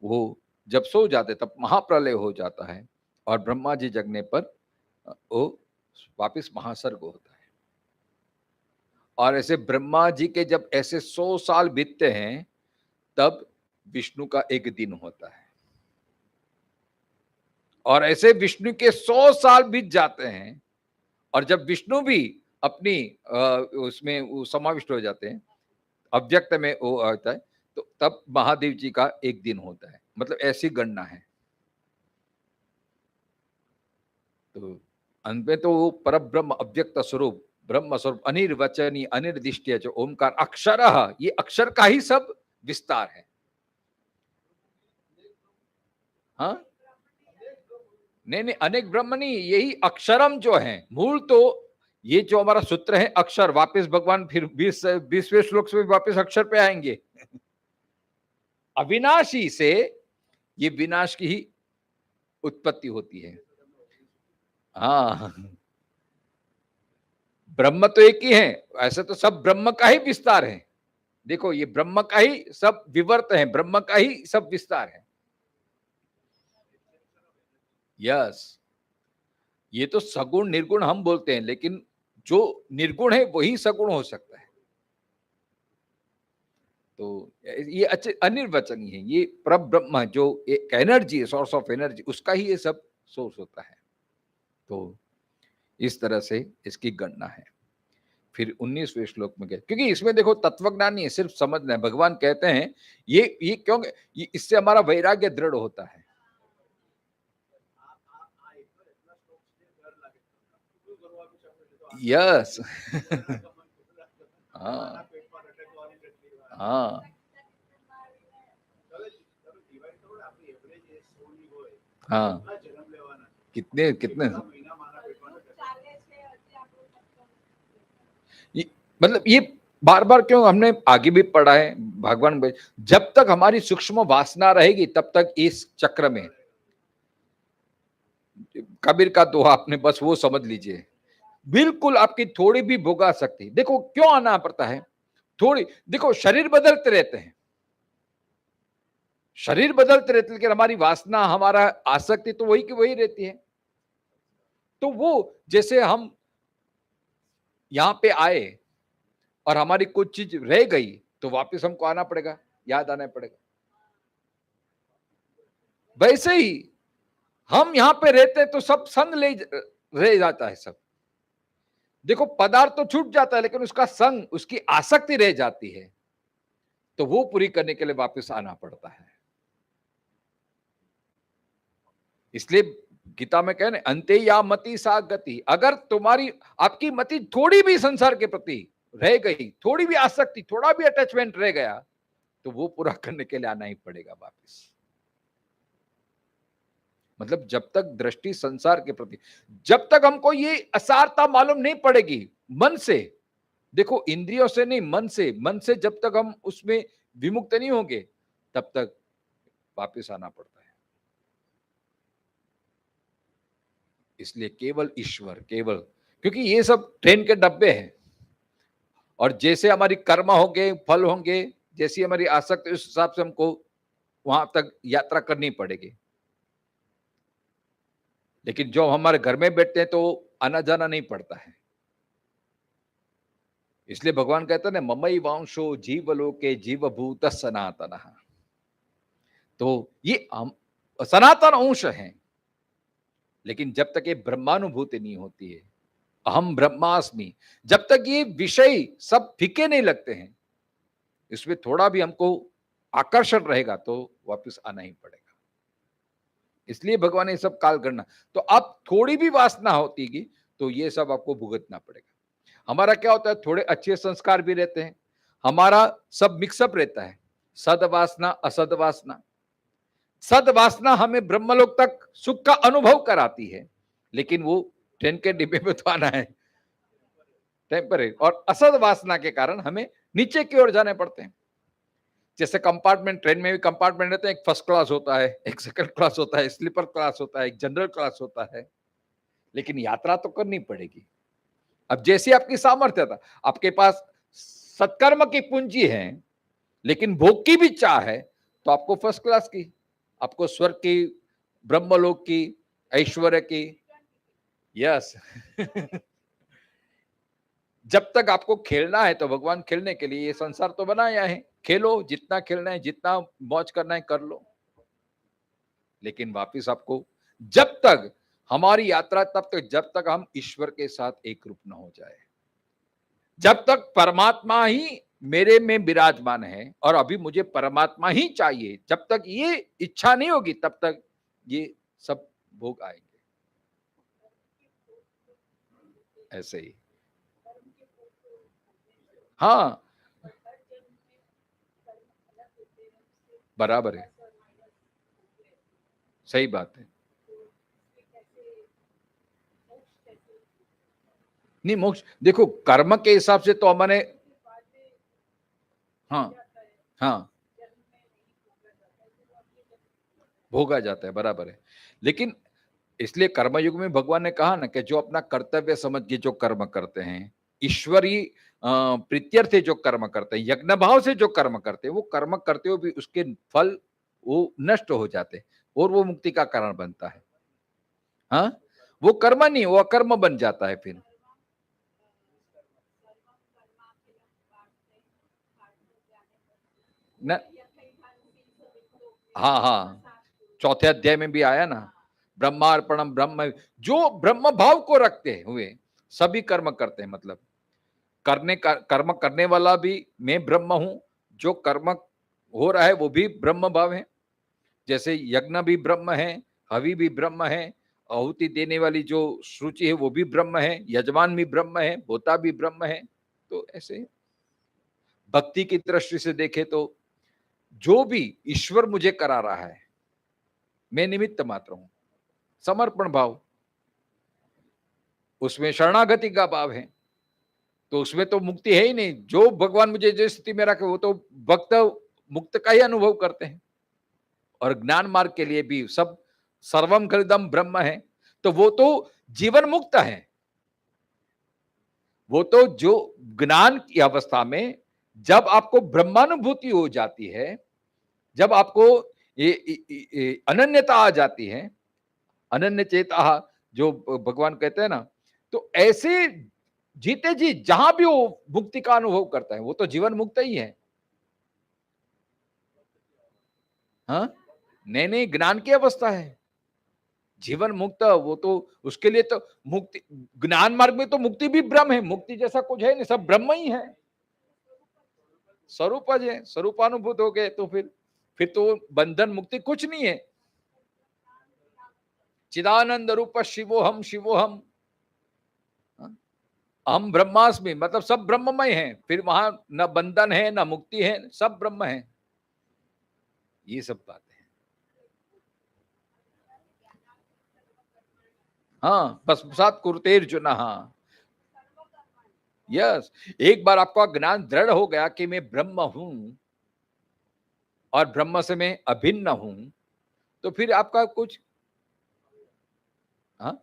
वो जब सो जाते तब महाप्रलय हो जाता है, और ब्रह्मा जी जगने पर वो वापिस महासर्ग होता है। और ऐसे ब्रह्मा जी के जब ऐसे 100 साल बीतते हैं तब विष्णु का एक दिन होता है। और ऐसे विष्णु के 100 साल बीत जाते हैं, और जब विष्णु भी अपनी उसमें वो समाविष्ट हो जाते हैं, अव्यक्त में वो आता है, तो तब महादेव जी का एक दिन होता है। मतलब ऐसी गणना है। तो अंत में तो वो पर ब्रह्म अव्यक्त स्वरूप ब्रह्म स्वरूप अनिर्वचनीय अनिर्दिष्ट जो ओमकार अक्षर, ये अक्षर का ही सब विस्तार है। हाँ, नहीं नहीं, अनेक ब्रह्म नहीं, यही अक्षरम जो है मूल। तो ये जो हमारा सूत्र है अक्षर, वापस भगवान फिर 20वें श्लोक से वापस अक्षर पे आएंगे। अविनाशी से ये विनाश की ही उत्पत्ति होती है। हाँ, ब्रह्म तो एक ही है, ऐसे तो सब ब्रह्म का ही विस्तार है। देखो ये ब्रह्म का ही सब विवर्त है, ब्रह्म का ही सब विस्तार है। यस, ये तो सगुण निर्गुण हम बोलते हैं, लेकिन जो निर्गुण है वही सगुण हो सकता है। तो ये अच्छे अनिर्वचनीय है। ये परब्रह्म जो एक एनर्जी है, सोर्स ऑफ एनर्जी, उसका ही ये सब सोर्स होता है। तो इस तरह से इसकी गणना है। फिर 19वें श्लोक में कहते, क्योंकि इसमें देखो तत्वज्ञान नहीं है, सिर्फ समझना है। भगवान कहते हैं ये क्यों, इससे हमारा वैराग्य दृढ़ होता है। यस। हाँ हाँ, हाँ, कितने कितने मतलब ये बार बार क्यों हमने आगे भी पढ़ा है भगवान, जब तक हमारी सूक्ष्म वासना रहेगी तब तक इस चक्र में, कबीर का दोहा आपने बस वो समझ लीजिए, बिल्कुल आपकी थोड़ी भी भोगा सकती। देखो क्यों आना पड़ता है, थोड़ी देखो शरीर बदलते रहते हैं, शरीर बदलते रहते, लेकिन हमारी वासना, हमारा आसक्ति तो वही की वही रहती है। तो वो जैसे हम यहां पे आए और हमारी कुछ चीज रह गई तो वापस हमको आना पड़ेगा, याद आना पड़ेगा। वैसे ही हम यहां पे रहते तो सब संग ले रह जाता है सब। देखो पदार्थ तो छूट जाता है, लेकिन उसका संग, उसकी आसक्ति रह जाती है, तो वो पूरी करने के लिए वापस आना पड़ता है। इसलिए गीता में कहे ना, अंते या मति सा गति, अगर तुम्हारी आपकी मति थोड़ी भी संसार के प्रति रह गई, थोड़ी भी आसक्ति, थोड़ा भी अटैचमेंट रह गया, तो वो पूरा करने के लिए आना ही पड़ेगा वापस। मतलब जब तक दृष्टि संसार के प्रति, जब तक हमको ये असारता मालूम नहीं पड़ेगी मन से, देखो इंद्रियों से नहीं, मन से जब तक हम उसमें विमुक्त नहीं होंगे तब तक वापस आना पड़ता है। इसलिए केवल ईश्वर, केवल, क्योंकि ये सब ट्रेन के डब्बे हैं, और जैसे हमारी कर्म होंगे, फल होंगे, जैसी हमारी आसक्ति, उस हिसाब से हमको वहां तक यात्रा करनी पड़ेगी। लेकिन जो हमारे घर में बैठते हैं तो आना जाना नहीं पड़ता है। इसलिए भगवान कहते हैं ना, ममई वांशो जीवलोके जीवभूत सनातन। तो ये हम सनातन अंश हैं, लेकिन जब तक ये ब्रह्मानुभूति नहीं होती है, अहम ब्रह्मास्मि, जब तक ये विषय सब फीके नहीं लगते हैं, इसमें थोड़ा भी हमको आकर्षण रहेगा तो वापस आना ही पड़ेगा। इसलिए भगवान ने सब काल करना, तो अब थोड़ी भी वासना होती है तो ये सब आपको भुगतना पड़ेगा। हमारा क्या होता है, थोड़े अच्छे संस्कार भी रहते हैं, हमारा सब मिक्सअप रहता है, सदवासना असदवासना। सदवासना हमें ब्रह्मलोक तक सुख का अनुभव कराती है, लेकिन वो ट्रेन के डिब्बे में तो आना है टेम्परेरी, और असद वासना के कारण हमें नीचे की ओर जाने पड़ते हैं। जैसे कंपार्टमेंट, ट्रेन में भी कंपार्टमेंट रहते हैं, एक फर्स्ट क्लास होता है, एक सेकंड क्लास होता है, स्लीपर क्लास होता है, एक जनरल क्लास होता है, लेकिन यात्रा तो करनी पड़ेगी। अब जैसी आपकी सामर्थ्य था, आपके पास सत्कर्म की पूंजी है लेकिन भोग की भी चाह है, तो आपको फर्स्ट क्लास की, आपको स्वर्ग की, ब्रह्मलोक की, ऐश्वर्य की, यस। जब तक आपको खेलना है तो भगवान खेलने के लिए ये संसार तो बनाया है, खेलो, जितना खेलना है, जितना मौज करना है कर लो, लेकिन वापिस आपको, जब तक हमारी यात्रा, तब तक जब तक हम ईश्वर के साथ एक रूप न हो जाए, जब तक परमात्मा ही मेरे में विराजमान है और अभी मुझे परमात्मा ही चाहिए, जब तक ये इच्छा नहीं होगी तब तक ये सब भोग आएंगे। ऐसे ही, हाँ, बराबर है, सही बात है। नहीं, मोक्ष देखो कर्म के हिसाब से तो हमारे, हाँ हाँ, भोगा जाता है, बराबर है। लेकिन इसलिए कर्मयुग में भगवान ने कहा ना कि जो अपना कर्तव्य समझ के जो कर्म करते हैं, ईश्वरीय प्रीत्यर्थ जो कर्म करते हैं, यज्ञ भाव से जो कर्म करते हैं, वो कर्म करते हुए भी उसके फल वो नष्ट हो जाते हैं और वो मुक्ति का कारण बनता है। हाँ, वो कर्म नहीं, वो अकर्म बन जाता है फिर। न, हाँ हाँ, चौथे अध्याय में भी आया ना, ब्रह्मार्पणम ब्रह्म, जो ब्रह्म भाव को रखते हुए सभी कर्म करते हैं, मतलब कर्म करने वाला भी मैं ब्रह्म हूं, जो कर्म हो रहा है वो भी ब्रह्म भाव है। जैसे यज्ञ भी ब्रह्म है, हवि भी ब्रह्म है, आहुति देने वाली जो शुचि है वो भी ब्रह्म है, यजमान भी ब्रह्म है, होता भी ब्रह्म है। तो ऐसे भक्ति की दृष्टि से देखे तो जो भी ईश्वर मुझे करा रहा है, मैं निमित्त मात्र हूं, समर्पण भाव, उसमें शरणागति का भाव है, तो उसमें तो मुक्ति है ही नहीं। जो भगवान मुझे जिस स्थिति में रखे वो तो भक्त मुक्त का ही अनुभव करते हैं। और ज्ञान मार्ग के लिए भी सब सर्वम खलिदम ब्रह्म है, तो वो तो जीवन मुक्त है। वो तो जो ज्ञान की अवस्था में जब आपको ब्रह्मानुभूति हो जाती है, जब आपको ये अनन्यता आ जाती है, अनन्य चेता जो भगवान कहते हैं ना, तो ऐसे जीते जी जहां भी वो मुक्ति का अनुभव करता है वो तो जीवन मुक्त ही है। हाँ, नहीं नहीं, ज्ञान की अवस्था है, जीवन मुक्त वो तो, उसके लिए तो मुक्ति, ज्ञान मार्ग में तो मुक्ति भी ब्रह्म है, मुक्ति जैसा कुछ है नहीं, सब ब्रह्म ही है, स्वरूपज है, स्वरूपानुभूत हो गए तो फिर तो बंधन मुक्ति कुछ नहीं है। चिदानंद रूप शिवोहम शिवोहम, हम ब्रह्मास्मि, मतलब सब ब्रह्ममय है, फिर वहां न बंधन है न मुक्ति है, सब ब्रह्म है। ये सब बातें हैं। हाँ, भस्मसात कुरुतेर्जुन, हाँ यस, एक बार आपका ज्ञान दृढ़ हो गया कि मैं ब्रह्म हूं और ब्रह्म से मैं अभिन्न हूं, तो फिर आपका कुछ, हाँ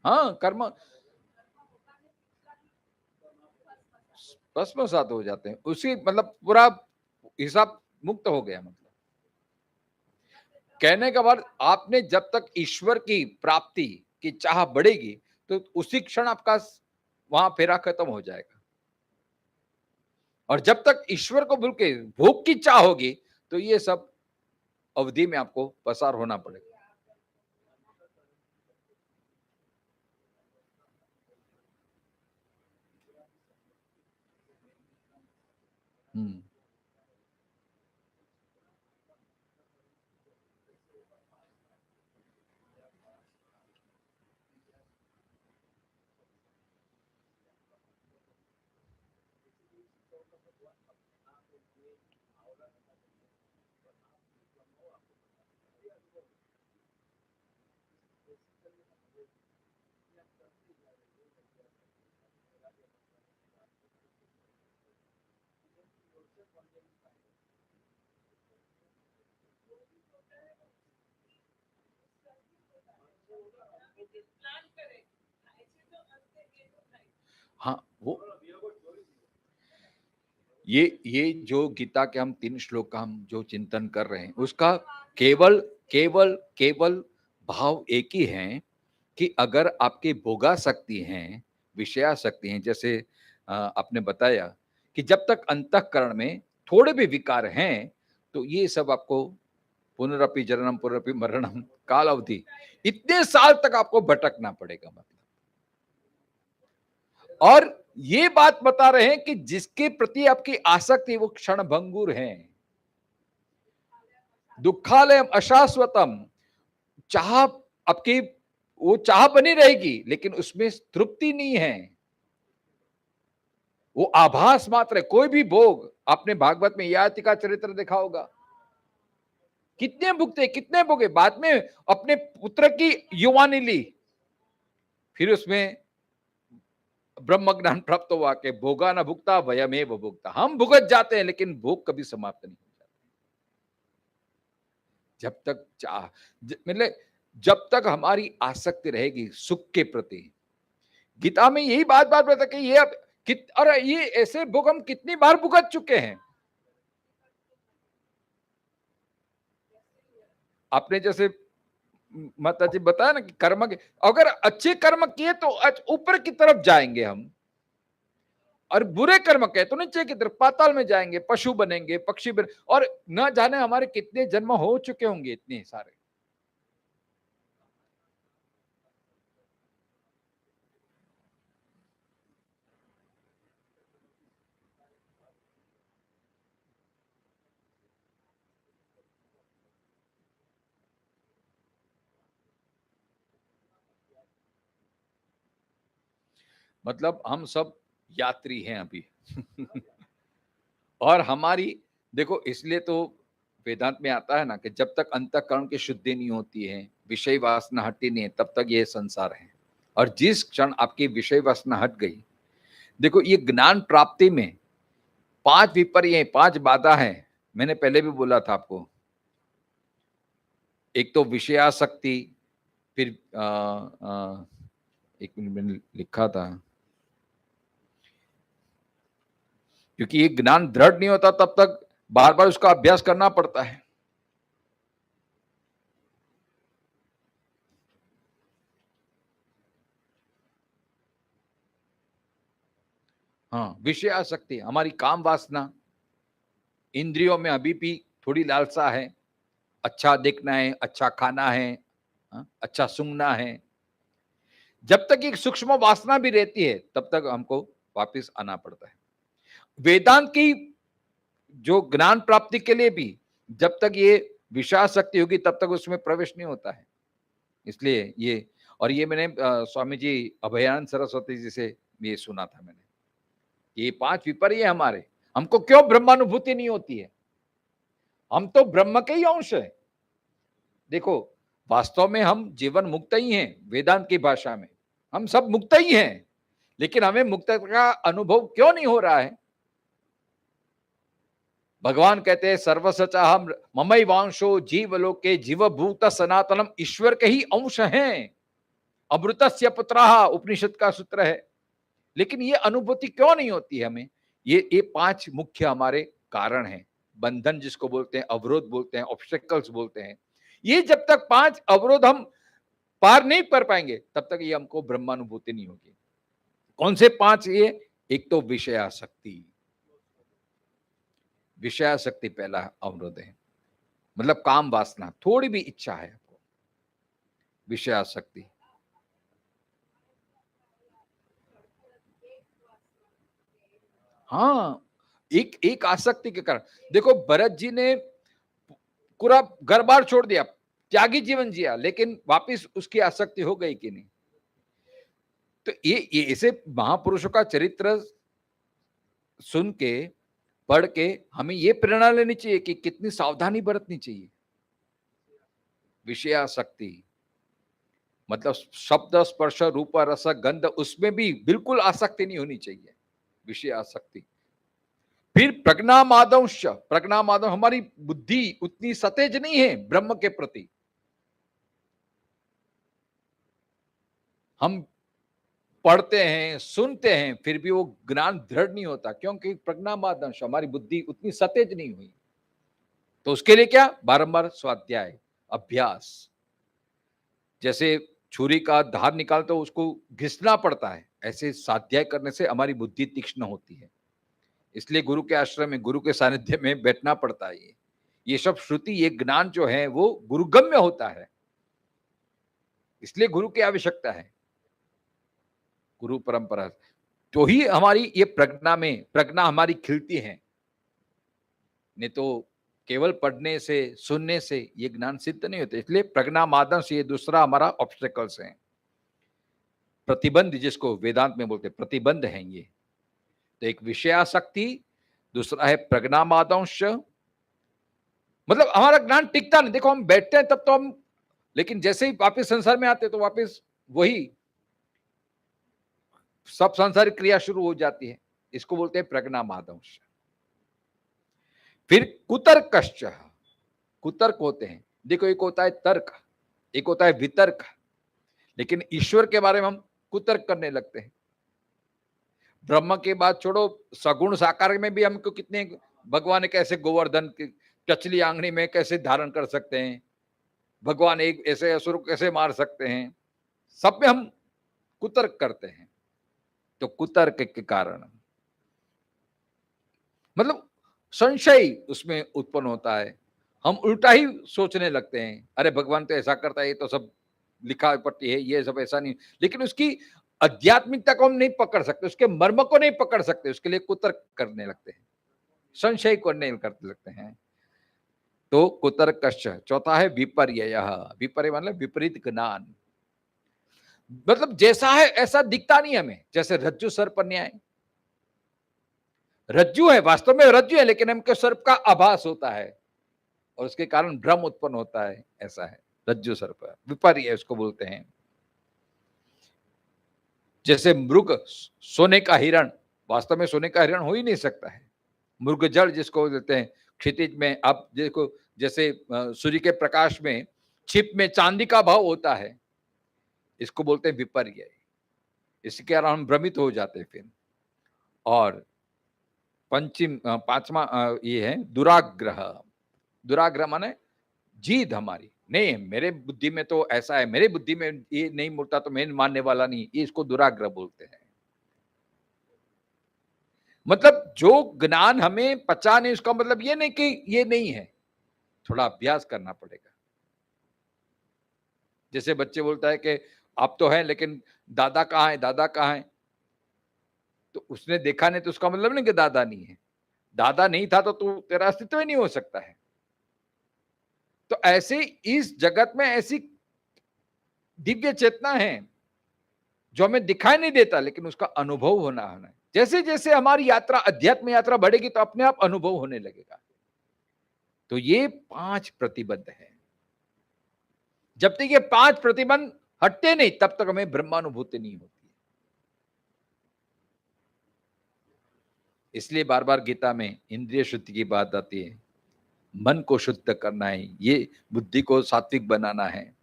हाँ, कर्म भस्मसात हो जाते हैं, उसी मतलब पूरा हिसाब मुक्त हो गया। मतलब कहने का बाद आपने जब तक ईश्वर की प्राप्ति की चाह बढ़ेगी तो उसी क्षण आपका वहां फेरा खत्म हो जाएगा, और जब तक ईश्वर को भूल के भोग की चाह होगी तो ये सब अवधि में आपको पसार होना पड़ेगा। हम्म, हाँ वो ये जो गीता के हम 3 श्लोक का हम जो चिंतन कर रहे हैं, उसका केवल केवल केवल भाव एक ही है कि अगर आपकी भोगा शक्ति हैं, विषया शक्ति हैं, जैसे आपने बताया कि जब तक अंतःकरण में थोड़े भी विकार हैं, तो ये सब आपको पुनरपि जननम पुनरपि मरणम काल अवधि, इतने साल तक आपको भटकना पड़ेगा। मतलब और ये बात बता रहे हैं कि जिसके प्रति आपकी आसक्ति वो क्षण भंगुर है, दुखालयम अशाश्वतम, चाह आपकी वो चाह बनी रहेगी लेकिन उसमें तृप्ति नहीं है, वो आभास मात्र है। कोई भी भोग, आपने भागवत में याति का चरित्र देखा होगा, कितने भुगते कितने भोगे, बाद में अपने पुत्र की युवानी ली, फिर उसमें ब्रह्म ज्ञान प्राप्त हुआ के भोगा न भुगता वयमेव भुगता, हम भुगत जाते हैं लेकिन भोग कभी समाप्त नहीं हो जाता। जब तक चाह मतलब जब तक हमारी आसक्ति रहेगी सुख के प्रति, गीता में यही बात बात बता कि ये अब और ये ऐसे भोग हम कितनी बार भुगत चुके हैं। आपने जैसे माता जी बताया ना कि कर्म के, अगर अच्छे कर्म किए तो ऊपर की तरफ जाएंगे हम, और बुरे कर्म किए तो नीचे की तरफ पाताल में जाएंगे, पशु बनेंगे, पक्षी बने, और न जाने हमारे कितने जन्म हो चुके होंगे इतने सारे। मतलब हम सब यात्री हैं अभी। और हमारी देखो, इसलिए तो वेदांत में आता है ना कि जब तक अंतःकरण की शुद्धि नहीं होती है, विषय वासना हटती नहीं है, तब तक ये संसार है। और जिस क्षण आपकी विषय वासना हट गई, देखो ये ज्ञान प्राप्ति में 5 विपर्य, 5 बाधा है। मैंने पहले भी बोला था आपको। एक तो विषयासक्ति, फिर एक मिनट मैंने लिखा था, क्योंकि ये ज्ञान दृढ़ नहीं होता तब तक बार बार उसका अभ्यास करना पड़ता है। हाँ, विषय आसक्ति, हमारी काम वासना, इंद्रियों में अभी भी थोड़ी लालसा है, अच्छा देखना है, अच्छा खाना है, हाँ, अच्छा सूंघना है। जब तक एक सूक्ष्म वासना भी रहती है तब तक हमको वापस आना पड़ता है। वेदांत की जो ज्ञान प्राप्ति के लिए भी जब तक ये विषयासक्ति होगी तब तक उसमें प्रवेश नहीं होता है। इसलिए ये, और ये मैंने स्वामी जी अभयानंद सरस्वती जी से ये सुना था मैंने, ये 5 विपर्य हमारे, हमको क्यों ब्रह्मानुभूति नहीं होती है? हम तो ब्रह्म के ही अंश है। देखो, वास्तव में हम जीवन मुक्त ही हैं, वेदांत की भाषा में हम सब मुक्त ही हैं, लेकिन हमें मुक्तता का अनुभव क्यों नहीं हो रहा है? भगवान कहते हैं सर्वसचाहम ममई वांशो जीवलोके जीवभूत सनातनम, ईश्वर के ही अंश हैं, अमृतस्य पुत्राः उपनिषद का सूत्र है। लेकिन ये अनुभूति क्यों नहीं होती है हमें? ये 5 मुख्य हमारे कारण हैं। बंधन जिसको बोलते हैं, अवरोध बोलते हैं, ऑब्स्टेकल्स बोलते हैं। ये जब तक 5 अवरोध हम पार नहीं कर पाएंगे तब तक ये हमको ब्रह्मानुभूति नहीं होगी। कौन से 5 ये? एक तो विषयासक्ति, विषयासक्ति पहला अवरोध है, मतलब काम वासना, थोड़ी भी इच्छा है आपको, विषयासक्ति। हाँ, एक एक आसक्ति के कारण देखो, भरत जी ने पूरा घर बार छोड़ दिया, त्यागी जीवन जिया, लेकिन वापिस उसकी आसक्ति हो गई कि नहीं? तो ये ऐसे महापुरुषों का चरित्र सुन के, पढ़ के हमें ये प्रेरणा लेनी चाहिए कि कितनी सावधानी बरतनी चाहिए। विषयासक्ति मतलब शब्द स्पर्श रूप रस गंध, उसमें भी बिल्कुल आसक्ति नहीं होनी चाहिए, विषय आसक्ति। फिर प्रज्ञामादंश, प्रज्ञामादंश, हमारी बुद्धि उतनी सतेज नहीं है ब्रह्म के प्रति, हम पढ़ते हैं, सुनते हैं, फिर भी वो ज्ञान दृढ़ नहीं होता, क्योंकि प्रज्ञामादंश, हमारी बुद्धि उतनी सतेज नहीं हुई। तो उसके लिए क्या? बारंबार स्वाध्याय, अभ्यास। जैसे छुरी का धार निकालते हो उसको घिसना पड़ता है, ऐसे स्वाध्याय करने से हमारी बुद्धि तीक्ष्ण होती है। इसलिए गुरु के आश्रम में, गुरु के सानिध्य में बैठना पड़ता है। ये सब श्रुति, ये ज्ञान जो है वो गुरुगम्य होता है, इसलिए गुरु की आवश्यकता है, गुरु परंपरा। तो ही हमारी ये प्रज्ञा में, प्रज्ञा हमारी खिलती है, नहीं तो केवल पढ़ने से, सुनने से ये ज्ञान सिद्ध नहीं होते। इसलिए प्रज्ञा मादंश, ये दूसरा हमारा ऑब्स्टेकल्स है, प्रतिबंध, जिसको वेदांत में बोलते हैं प्रतिबंध है ये। तो एक विषयासक्ति, दूसरा है प्रज्ञामादंश, मतलब हमारा ज्ञान टिकता नहीं। देखो, हम बैठते हैं तब तो हम, लेकिन जैसे ही वापस संसार में आते तो वापस वही सब सांसारिक क्रिया शुरू हो जाती है। इसको बोलते हैं प्रज्ञामादंश। फिर कुतर्कश्च, कुतर्क होते हैं। देखो, एक होता है तर्क, एक होता है वितर्क, लेकिन ईश्वर के बारे में हम कुतर्क करने लगते हैं। ब्रह्म के बाद छोड़ो, सगुण साकार में भी हमको कितने, भगवान ने कैसे गोवर्धन की कचली आंगनी में कैसे धारण कर सकते हैं, भगवान एक ऐसे असुर को कैसे मार सकते हैं, सब में हम कुतर्क करते हैं। तो कुतर्क के कारण मतलब संशय उसमें उत्पन्न होता है। हम उल्टा ही सोचने लगते हैं, अरे भगवान तो ऐसा करता है, ये तो सब लिखा पट्टी है, ये सब ऐसा नहीं। लेकिन उसकी आध्यात्मिकता को हम नहीं पकड़ सकते, उसके मर्म को नहीं पकड़ सकते, उसके लिए कुतर्क करने लगते हैं, संशय करने करते लगते हैं। तो कुतर्कश्च। चौथा है विपर्यय। विपर्य मतलब विपरीत ज्ञान। मतलब जैसा है ऐसा दिखता नहीं हमें, जैसे रज्जु सर्प न्याय। रज्जु है, वास्तव में रज्जु है, लेकिन हमको सर्प का आभास होता है और उसके कारण भ्रम उत्पन्न होता है। ऐसा है रज्जु सर्प, विपर्य उसको बोलते हैं। जैसे मृग, सोने का हिरण, वास्तव में सोने का हिरण हो ही नहीं सकता है। मृग जड़ जिसको देते हैं, क्षितिज में आप देखो, जैसे सूर्य के प्रकाश में छिप में चांदी का भाव होता है, इसको बोलते हैं विपर्य। इसके कारण हम भ्रमित हो जाते हैं। फिर और पंचम पांचवा ये है दुराग्रह। दुराग्रह माने जीद हमारी, नहीं मेरे बुद्धि में तो ऐसा है, मेरे बुद्धि में ये नहीं मुड़ता तो मैं मानने वाला नहीं, ये इसको दुराग्रह बोलते हैं। मतलब जो ज्ञान हमें पचा नहीं, उसका मतलब ये नहीं कि ये नहीं है, थोड़ा अभ्यास करना पड़ेगा। जैसे बच्चे बोलता है कि आप तो हैं, लेकिन दादा कहाँ है, दादा कहाँ है, तो उसने देखा नहीं तो उसका मतलब नहीं कि दादा नहीं है। दादा नहीं था तो तू, तेरा अस्तित्व ही नहीं हो सकता है। तो ऐसे इस जगत में ऐसी दिव्य चेतना है जो हमें दिखाई नहीं देता, लेकिन उसका अनुभव होना है। जैसे जैसे हमारी यात्रा, अध्यात्म यात्रा बढ़ेगी तो अपने आप अनुभव होने लगेगा। तो ये 5 प्रतिबंध है। जब तक ये 5 प्रतिबंध हटते नहीं, तब तक हमें ब्रह्मानुभूति नहीं होती। इसलिए बार बार गीता में इंद्रिय शुद्धि की बात आती है। मन को शुद्ध करना है, ये बुद्धि को सात्विक बनाना है,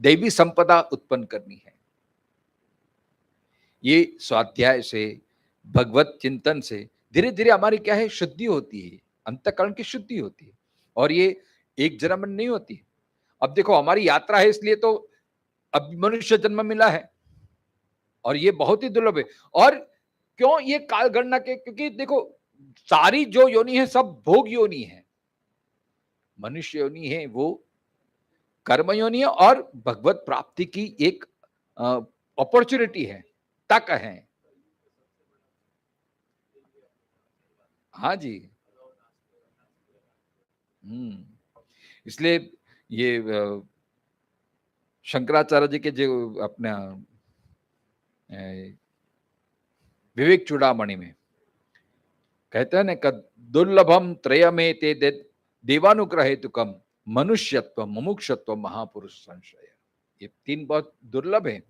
दैवी संपदा उत्पन्न करनी है। ये स्वाध्याय से, भगवत चिंतन से धीरे धीरे हमारी क्या है, शुद्धि होती है, अंतःकरण की शुद्धि होती है। और ये एक जन्म में नहीं होती है। अब देखो, हमारी यात्रा है, इसलिए तो अब मनुष्य जन्म मिला है, और ये बहुत ही दुर्लभ है। और क्यों ये काल गणना के, क्योंकि देखो सारी जो योनि है सब भोग योनि है। मनुष्य योनि है वो कर्म योनि है, और भगवत प्राप्ति की एक अपॉर्चुनिटी है, तक है। हाँ जी। इसलिए ये शंकराचार्य जी के जो अपना विवेक चूड़ामणि में कहते हैं ना, दुर्लभम त्रयमे ते देवानुग्रह हेतुकम मनुष्यत्व मुमुक्षत्व महापुरुष संशय। ये 3 बहुत दुर्लभ है।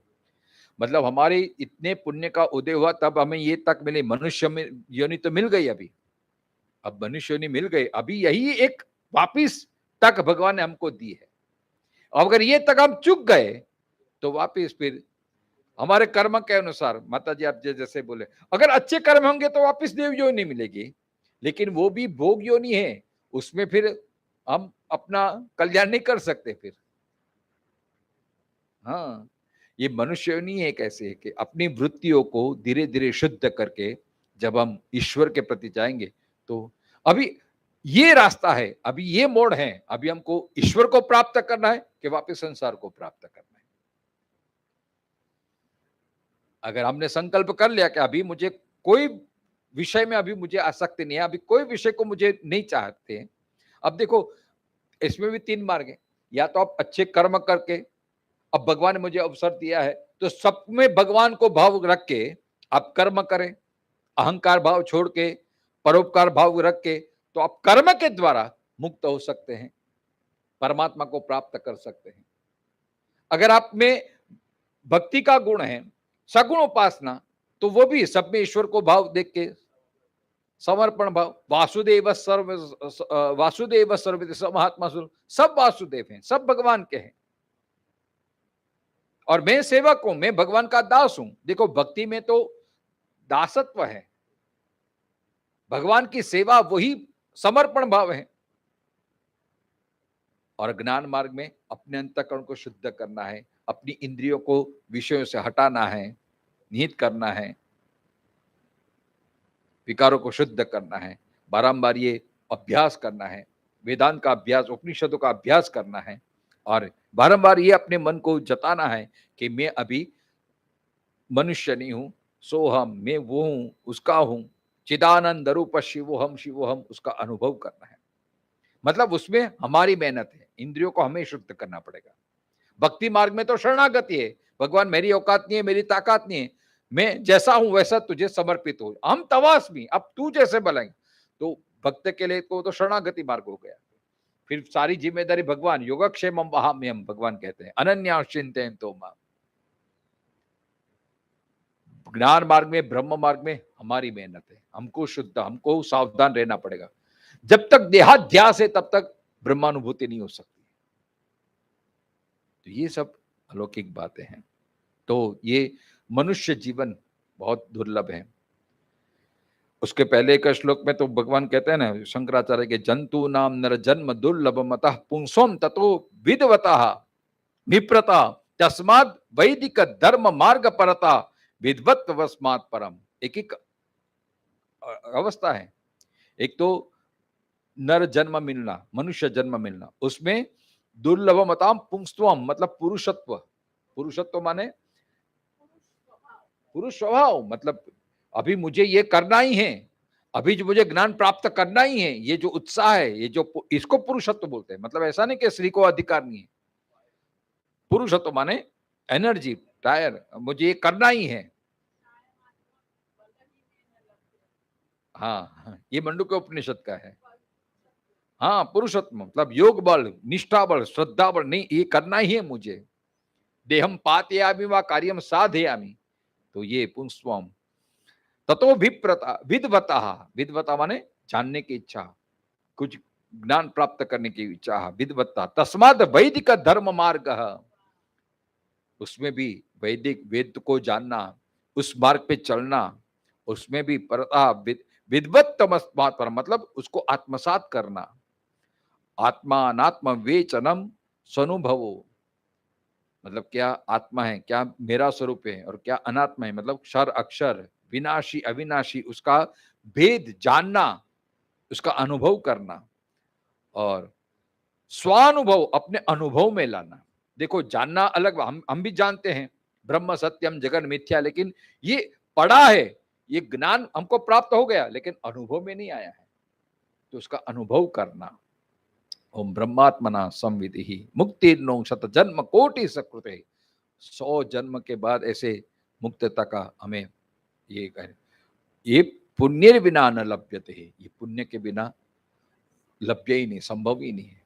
मतलब हमारे इतने पुण्य का उदय हुआ तब हमें ये तक मिले। मनुष्य में योनि तो मिल गई अभी, अब मनुष्य योनि मिल गई, अभी यही एक वापिस तक भगवान ने हमको दी है। अगर ये तक हम चुक गए तो वापिस फिर हमारे कर्म के अनुसार, माता जी आप जैसे बोले, अगर अच्छे कर्म होंगे तो वापिस देव योनि मिलेगी, लेकिन वो भी भोग योनि है, उसमें फिर हम अपना कल्याण नहीं कर सकते फिर। हाँ, ये मनुष्य योनि एक ऐसे है कि अपनी वृत्तियों को धीरे धीरे शुद्ध करके जब हम ईश्वर के प्रति जाएंगे, तो अभी ये रास्ता है, अभी ये मोड़ है, अभी हमको ईश्वर को प्राप्त करना है कि वापिस संसार को प्राप्त करना है। अगर हमने संकल्प कर लिया कि अभी मुझे कोई विषय में, अभी मुझे आसक्ति नहीं है, अभी कोई विषय को मुझे नहीं चाहते। अब देखो, इसमें भी 3 मार्ग है। या तो आप अच्छे कर्म करके, अब भगवान ने मुझे अवसर दिया है तो सब में भगवान को भाव रख के आप कर्म करें, अहंकार भाव छोड़ के परोपकार भाव रख के, तो आप कर्म के द्वारा मुक्त हो सकते हैं, परमात्मा को प्राप्त कर सकते हैं। अगर आप में भक्ति का गुण है, सगुण उपासना, तो वो भी सब में ईश्वर को भाव देख के समर्पण भाव, वासुदेव सर्व वासुदेव सर्व महात्मा सब वासुदेव हैं, सब भगवान के हैं और मैं सेवक हूं, मैं भगवान का दास हूं। देखो भक्ति में तो दासत्व है, भगवान की सेवा वही समर्पण भाव है। और ज्ञान मार्ग में अपने अंतःकरण को शुद्ध करना है, अपनी इंद्रियों को विषयों से हटाना है, निहित करना है, विकारों को शुद्ध करना है, बारंबार ये अभ्यास करना है, वेदांत का अभ्यास, उपनिषदों का अभ्यास करना है और बारंबार ये अपने मन को जताना है कि मैं अभी मनुष्य नहीं हूं, सोहम, मैं वो हूं, उसका हूं, चिदानंद रूप शिवोहम, उसका अनुभव करना है। मतलब उसमें हमारी मेहनत है, इंद्रियों को हमें शुद्ध करना पड़ेगा। भक्ति मार्ग में तो शरणागति है, भगवान मेरी औकात नहीं है, मेरी ताकत नहीं है, मैं जैसा हूं वैसा तुझे समर्पित हो, हम तवास्मी, अब तू जैसे भलाई। तो भक्त के लिए तो शरणागति मार्ग हो गया। फिर सारी जिम्मेदारी भगवान, योगक्षेम वहाम्यम, भगवान कहते हैं अनन्या चिंतन तो मां। ज्ञान मार्ग में, ब्रह्म मार्ग में हमारी मेहनत है, हमको शुद्ध, हमको सावधान रहना पड़ेगा। जब तक देहाध्यास है तब तक ब्रह्मानुभूति नहीं हो सकती। तो ये सब अलौकिक बातें हैं। तो ये मनुष्य जीवन बहुत दुर्लभ है। उसके पहले का श्लोक में तो भगवान कहते हैं ना, शंकराचार्य के, जंतु नाम नर जन्म दुर्लभ मतः पुंसोम ततो विदवतः विप्रता तस्माद वैदिक धर्म मार्ग परता विद्वत वस्मात् परम। एक एक अवस्था है। एक तो नर जन्म मिलना, मनुष्य जन्म मिलना, उसमें दुर्लभ मताम पुंस्त्वम मतलब पुरुषत्व। पुरुषत्व माने पुरुष स्वभाव, मतलब अभी मुझे ये करना ही है, अभी जो मुझे ज्ञान प्राप्त करना ही है, ये जो उत्साह है, ये जो, इसको पुरुषत्व बोलते हैं। मतलब ऐसा नहीं कि स्त्री को अधिकार नहीं है। पुरुषत्व माने एनर्जी, टायर, मुझे ये करना ही है। हाँ, ये मंडूक्य उपनिषद का है। हाँ, पुरुषत्व मतलब योग बल, निष्ठा बल, श्रद्धा बल, नहीं ये करना ही है मुझे। देहम पातयामि वा कार्यम साधयामि, तो ये पुंस्वम ततो विप्रता विद्वता, विद्वता माने जानने की इच्छा, कुछ ज्ञान प्राप्त करने की इच्छा, विद्वत्ता तस्माद वैदिक धर्म मार्ग, उसमें भी वैदिक वेद को जानना, उस मार्ग पे चलना, उसमें भी परता विद्वत्तमस्मात् पर मतलब उसको आत्मसात करना। आत्मा अनात्म वेचनम स्वनुभवो, मतलब क्या आत्मा है, क्या मेरा स्वरूप है, और क्या अनात्मा है, मतलब क्षर अक्षर, विनाशी अविनाशी, उसका भेद जानना, उसका अनुभव करना और स्वानुभव अपने अनुभव में लाना। देखो जानना अलग, हम भी जानते हैं ब्रह्म सत्यम जगन मिथ्या, लेकिन ये पढ़ा है, ये ज्ञान हमको प्राप्त हो गया, लेकिन अनुभव में नहीं आया है, तो उसका अनुभव करना। ओम ब्रह्मात्मना संविधि मुक्ति शत जन्म कोटि सकृते, 100 जन्म के बाद ऐसे मुक्तता का हमें ये कह, ये पुण्य बिना न लभ्यते, ये पुण्य के बिना लभ्य ही नहीं, संभव ही नहीं है।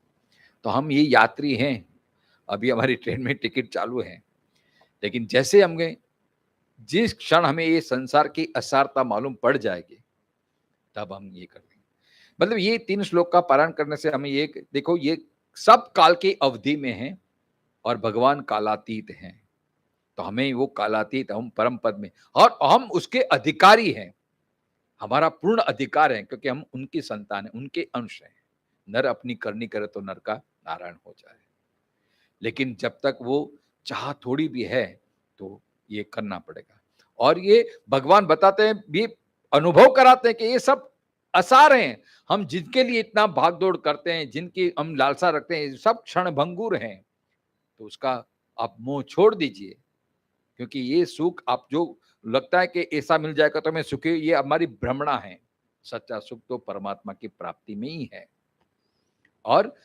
तो हम ये यात्री हैं, अभी हमारी ट्रेन में टिकट चालू है, लेकिन जैसे हमें जिस क्षण हमें ये संसार की असारता मालूम पड़ जाएगी, तब हम ये कर देंगे। मतलब ये 3 श्लोक का पारायण करने से हमें ये देखो, ये सब काल की अवधि में है और भगवान कालातीत हैं, तो हमें वो कालातीत, हम परम पद में, और हम उसके अधिकारी हैं, हमारा पूर्ण अधिकार है, क्योंकि हम उनकी संतान है, उनके अंश हैं। नर अपनी करनी करे तो नर का नारायण हो जाए, लेकिन जब तक वो चाह थोड़ी भी है तो ये करना पड़ेगा। और ये भगवान बताते हैं, भी अनुभव कराते हैं कि ये सब असार हैं, हम जिनके लिए इतना भाग दौड़ करते हैं, जिनकी हम लालसा रखते हैं, सब क्षण भंगुर हैं, तो उसका आप मोह छोड़ दीजिए, क्योंकि ये सुख आप जो लगता है कि ऐसा मिल जाएगा तो मैं सुखी, ये हमारी भ्रमणा है। सच्चा सुख तो परमात्मा की प्राप्ति में ही है, और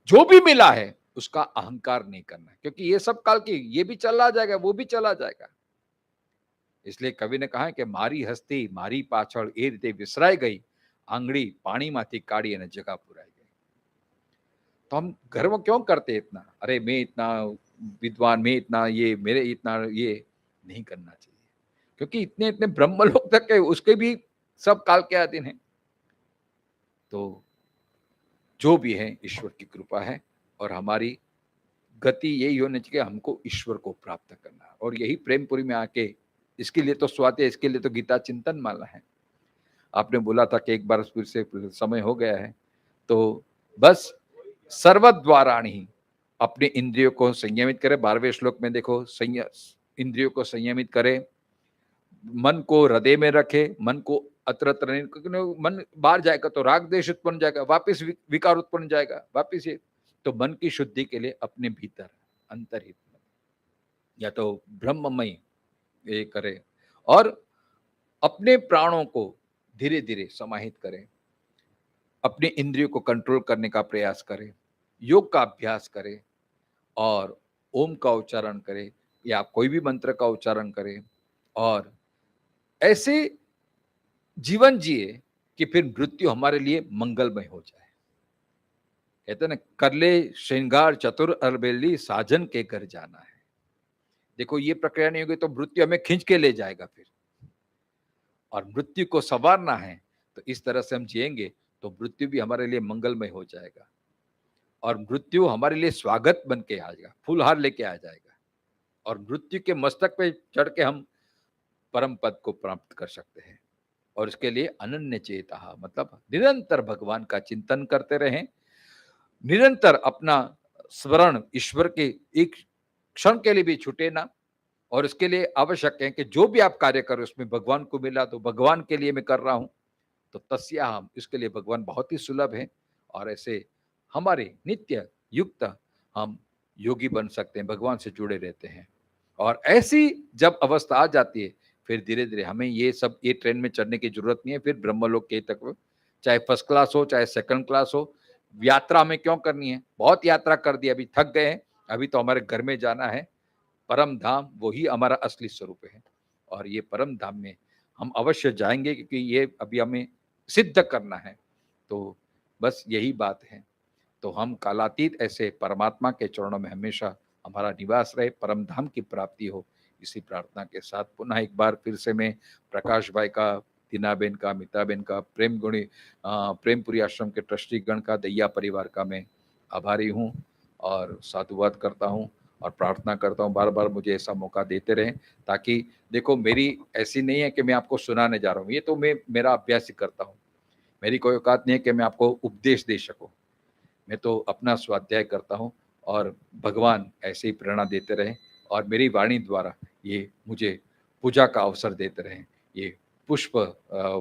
जो भी मिला है उसका अहंकार नहीं करना है, क्योंकि ये सब काल की, ये भी चला जाएगा, वो भी चला जाएगा। इसलिए कवि ने कहा है कि मारी हस्ती मारी पाछड़ ए रीते विसराई गई, आंगड़ी पाणीमांथी काढ़ी અને जगह पुराई गई। तो हम गर्व क्यों करते इतना, अरे मैं इतना विद्वान, मैं इतना ये, मेरे इतना ये नहीं करना चाहिए, क्योंकि इतने इतने ब्रह्मलोक तक है, उसके भी सब काल के अधीन है। तो जो भी है ईश्वर की कृपा है, और हमारी गति यही होनी चाहिए, हमको ईश्वर को प्राप्त करना है। और यही प्रेमपुरी में आके, इसके लिए तो स्वाति है, इसके लिए तो गीता चिंतन माला है। आपने बोला था कि एक बार फिर से समय हो गया है, तो बस सर्वद्वाराणि अपने इंद्रियों को संयमित करे। 12वें श्लोक में देखो, इंद्रियों को संयमित करे, मन को हृदय में रखे, मन को अत्र नहीं, क्योंकि मन बाहर जाएगा तो राग देश उत्पन्न जाएगा, वापिस विकार उत्पन्न जाएगा, वापिस ये। तो मन की शुद्धि के लिए अपने भीतर अंतर्हित या तो ब्रह्ममय ये करे, और अपने प्राणों को धीरे धीरे समाहित करें, अपने इंद्रियों को कंट्रोल करने का प्रयास करें, योग का अभ्यास करें, और ओम का उच्चारण करें या कोई भी मंत्र का उच्चारण करें, और ऐसे जीवन जिए कि फिर मृत्यु हमारे लिए मंगलमय हो जाए। कहते ना, कर ले श्रृंगार चतुर अलबेली, साजन के घर जाना है। देखो ये प्रक्रिया नहीं होगी तो मृत्यु हमें खींच के ले जाएगा फिर, और मृत्यु को संवारना है तो इस तरह से हम जिएंगे तो मृत्यु भी हमारे लिए मंगलमय हो जाएगा, और मृत्यु हमारे लिए स्वागत बन के आ जाएगा, फूलहार लेके आ जाएगा, और मृत्यु के मस्तक पे चढ़ के हम परम पद को प्राप्त कर सकते हैं। और इसके लिए अनन्य चेता, मतलब निरंतर भगवान का चिंतन करते रहें, निरंतर अपना स्मरण ईश्वर के एक क्षण के लिए भी छूटे ना। और इसके लिए आवश्यक है कि जो भी आप कार्य करो उसमें भगवान को मिला तो भगवान के लिए मैं कर रहा हूं, तो तस्या हम, इसके लिए भगवान बहुत ही सुलभ है। और ऐसे हमारे नित्य युक्त हम योगी बन सकते हैं, भगवान से जुड़े रहते हैं। और ऐसी जब अवस्था आ जाती है, फिर धीरे धीरे हमें ये सब, ये ट्रेन में चढ़ने की जरूरत नहीं है। फिर ब्रह्मलोक के तक, चाहे फर्स्ट क्लास हो चाहे सेकंड क्लास हो, यात्रा हमें क्यों करनी है? बहुत यात्रा कर दी, अभी थक गए हैं, अभी तो हमारे घर में जाना है। परम धाम वही हमारा असली स्वरूप है, और ये परम धाम में हम अवश्य जाएंगे, क्योंकि ये अभी हमें सिद्ध करना है। तो बस यही बात है। तो हम कालातीत ऐसे परमात्मा के चरणों में हमेशा हमारा निवास रहे, परम धाम की प्राप्ति हो, इसी प्रार्थना के साथ पुनः एक बार फिर से मैं प्रकाश भाई का, टीनाबेन का, मिताबेन का, प्रेमपुरी आश्रम के ट्रस्टी गण का, दैया परिवार का मैं आभारी हूँ और साधुवाद करता हूँ, और प्रार्थना करता हूँ बार बार मुझे ऐसा मौका देते रहें। ताकि देखो, मेरी ऐसी नहीं है कि मैं आपको सुनाने जा रहा हूँ, ये तो मैं मेरा अभ्यास ही करता हूँ। मेरी कोई औकात नहीं है कि मैं आपको उपदेश दे सकूँ, मैं तो अपना स्वाध्याय करता हूँ, और भगवान ऐसे ही प्रेरणा देते रहें, और मेरी वाणी द्वारा ये मुझे पूजा का अवसर देते रहें। ये पुष्प,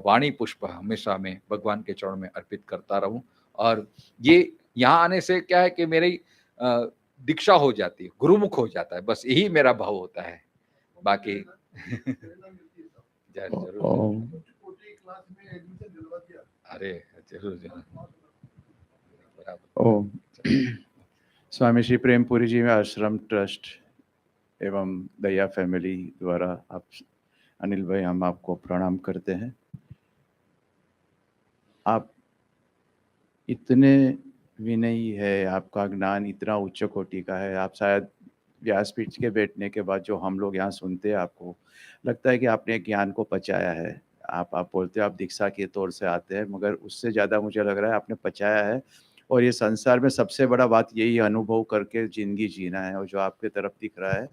वाणी पुष्प हमेशा मैं भगवान के चरणों में अर्पित करता रहूं। और ये यहाँ आने से क्या है कि मेरी दीक्षा हो जाती है, गुरुमुख हो जाता है, बस यही मेरा भाव होता है। बाकी जरूर, अरे जरूर जरूर। ओम। स्वामी श्री प्रेमपुरी जी में आश्रम ट्रस्ट एवं दया फैमिली द्वारा आप अनिल भाई, हम आपको प्रणाम करते हैं। आप इतने विनयी है, आपका ज्ञान इतना उच्च कोटि का है। आप शायद व्यासपीठ के बैठने के बाद जो हम लोग यहाँ सुनते हैं, आपको लगता है कि आपने ज्ञान को पचाया है। आप बोलते हो आप दीक्षा के तौर से आते हैं, मगर उससे ज़्यादा मुझे लग रहा है आपने पचाया है। और ये संसार में सबसे बड़ा बात यही अनुभव करके ज़िंदगी जीना है, और जो आपके तरफ दिख रहा है,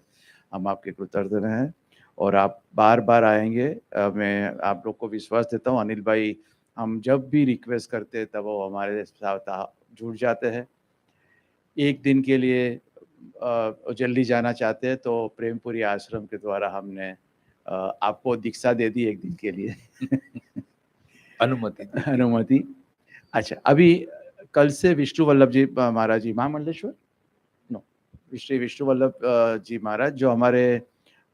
हम आपके कृतज्ञ हैं। और आप बार बार आएंगे, मैं आप लोग को विश्वास देता हूँ। अनिल भाई, हम जब भी रिक्वेस्ट करते हैं तब वो हमारे साथ जुड़ जाते हैं। एक दिन के लिए जल्दी जाना चाहते हैं तो प्रेमपुरी आश्रम के द्वारा हमने आपको दीक्षा दे दी एक दिन के लिए। अनुमति अनुमति। अच्छा, अभी कल से विष्णु वल्लभ जी महाराज जी, महामंडलेश्वर नो, श्री विष्णु वल्लभ जी महाराज, जो हमारे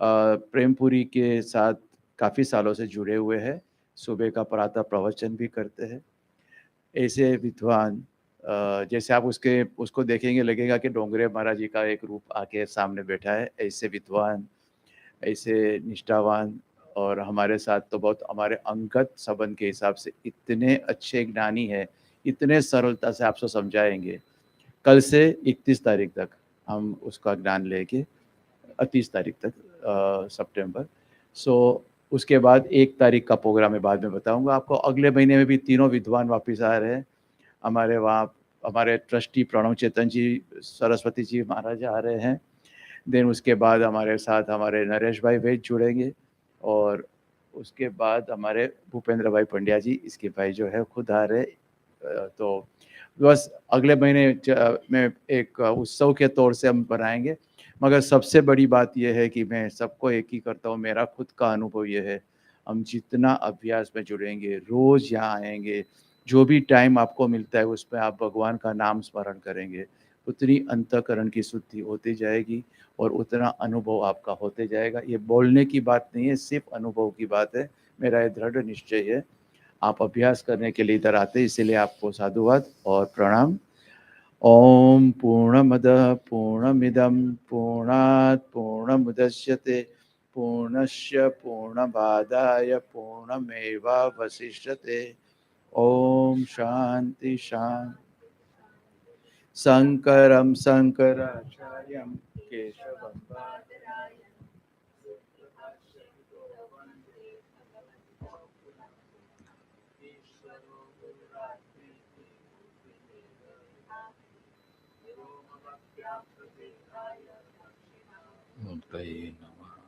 प्रेमपुरी के साथ काफ़ी सालों से जुड़े हुए हैं, सुबह का प्रातः प्रवचन भी करते हैं। ऐसे विद्वान, जैसे आप उसको देखेंगे लगेगा कि डोंगरे महाराज जी का एक रूप आके सामने बैठा है। ऐसे विद्वान, ऐसे निष्ठावान, और हमारे साथ तो बहुत हमारे अंगत संबंध के हिसाब से इतने अच्छे ज्ञानी है, इतने सरलता से आपसे समझाएंगे। कल से 31 तारीख तक हम उसका ज्ञान लेके 30 तारीख तक सितंबर। सो उसके बाद 1 तारीख का प्रोग्राम मैं बाद में बताऊँगा आपको। अगले महीने में भी तीनों विद्वान वापस आ रहे हैं। हमारे वहाँ हमारे ट्रस्टी प्रणव चेतन जी, सरस्वती जी महाराज आ रहे हैं। देन उसके बाद हमारे साथ हमारे नरेश भाई वैद जुड़ेंगे और उसके बाद हमारे भूपेंद्र भाई पंड्या जी, इसके भाई जो है खुद आ रहे तो बस अगले महीने में एक उत्सव के तौर से हम बनाएंगे। मगर सबसे बड़ी बात यह है कि मैं सबको एक ही करता हूँ, मेरा खुद का अनुभव ये है, हम जितना अभ्यास में जुड़ेंगे, रोज़ यहाँ आएंगे, जो भी टाइम आपको मिलता है उसमें आप भगवान का नाम स्मरण करेंगे, उतनी अंतःकरण की शुद्धि होती जाएगी और उतना अनुभव आपका होते जाएगा। ये बोलने की बात नहीं है, सिर्फ अनुभव की बात है। मेरा ये दृढ़ निश्चय है। आप अभ्यास करने के लिए इधर आते हैं, इसीलिए आपको साधुवाद और प्रणाम। ओम पूर्णमदः पूर्णमिदं पूर्णात् पूर्णमुदच्यते पूर्णस्य पूर्णमादाय पूर्णमेवावशिष्यते। ओम शांति शांति। शंकरं शंकराचार्यं केशवं मूर्तये नमः।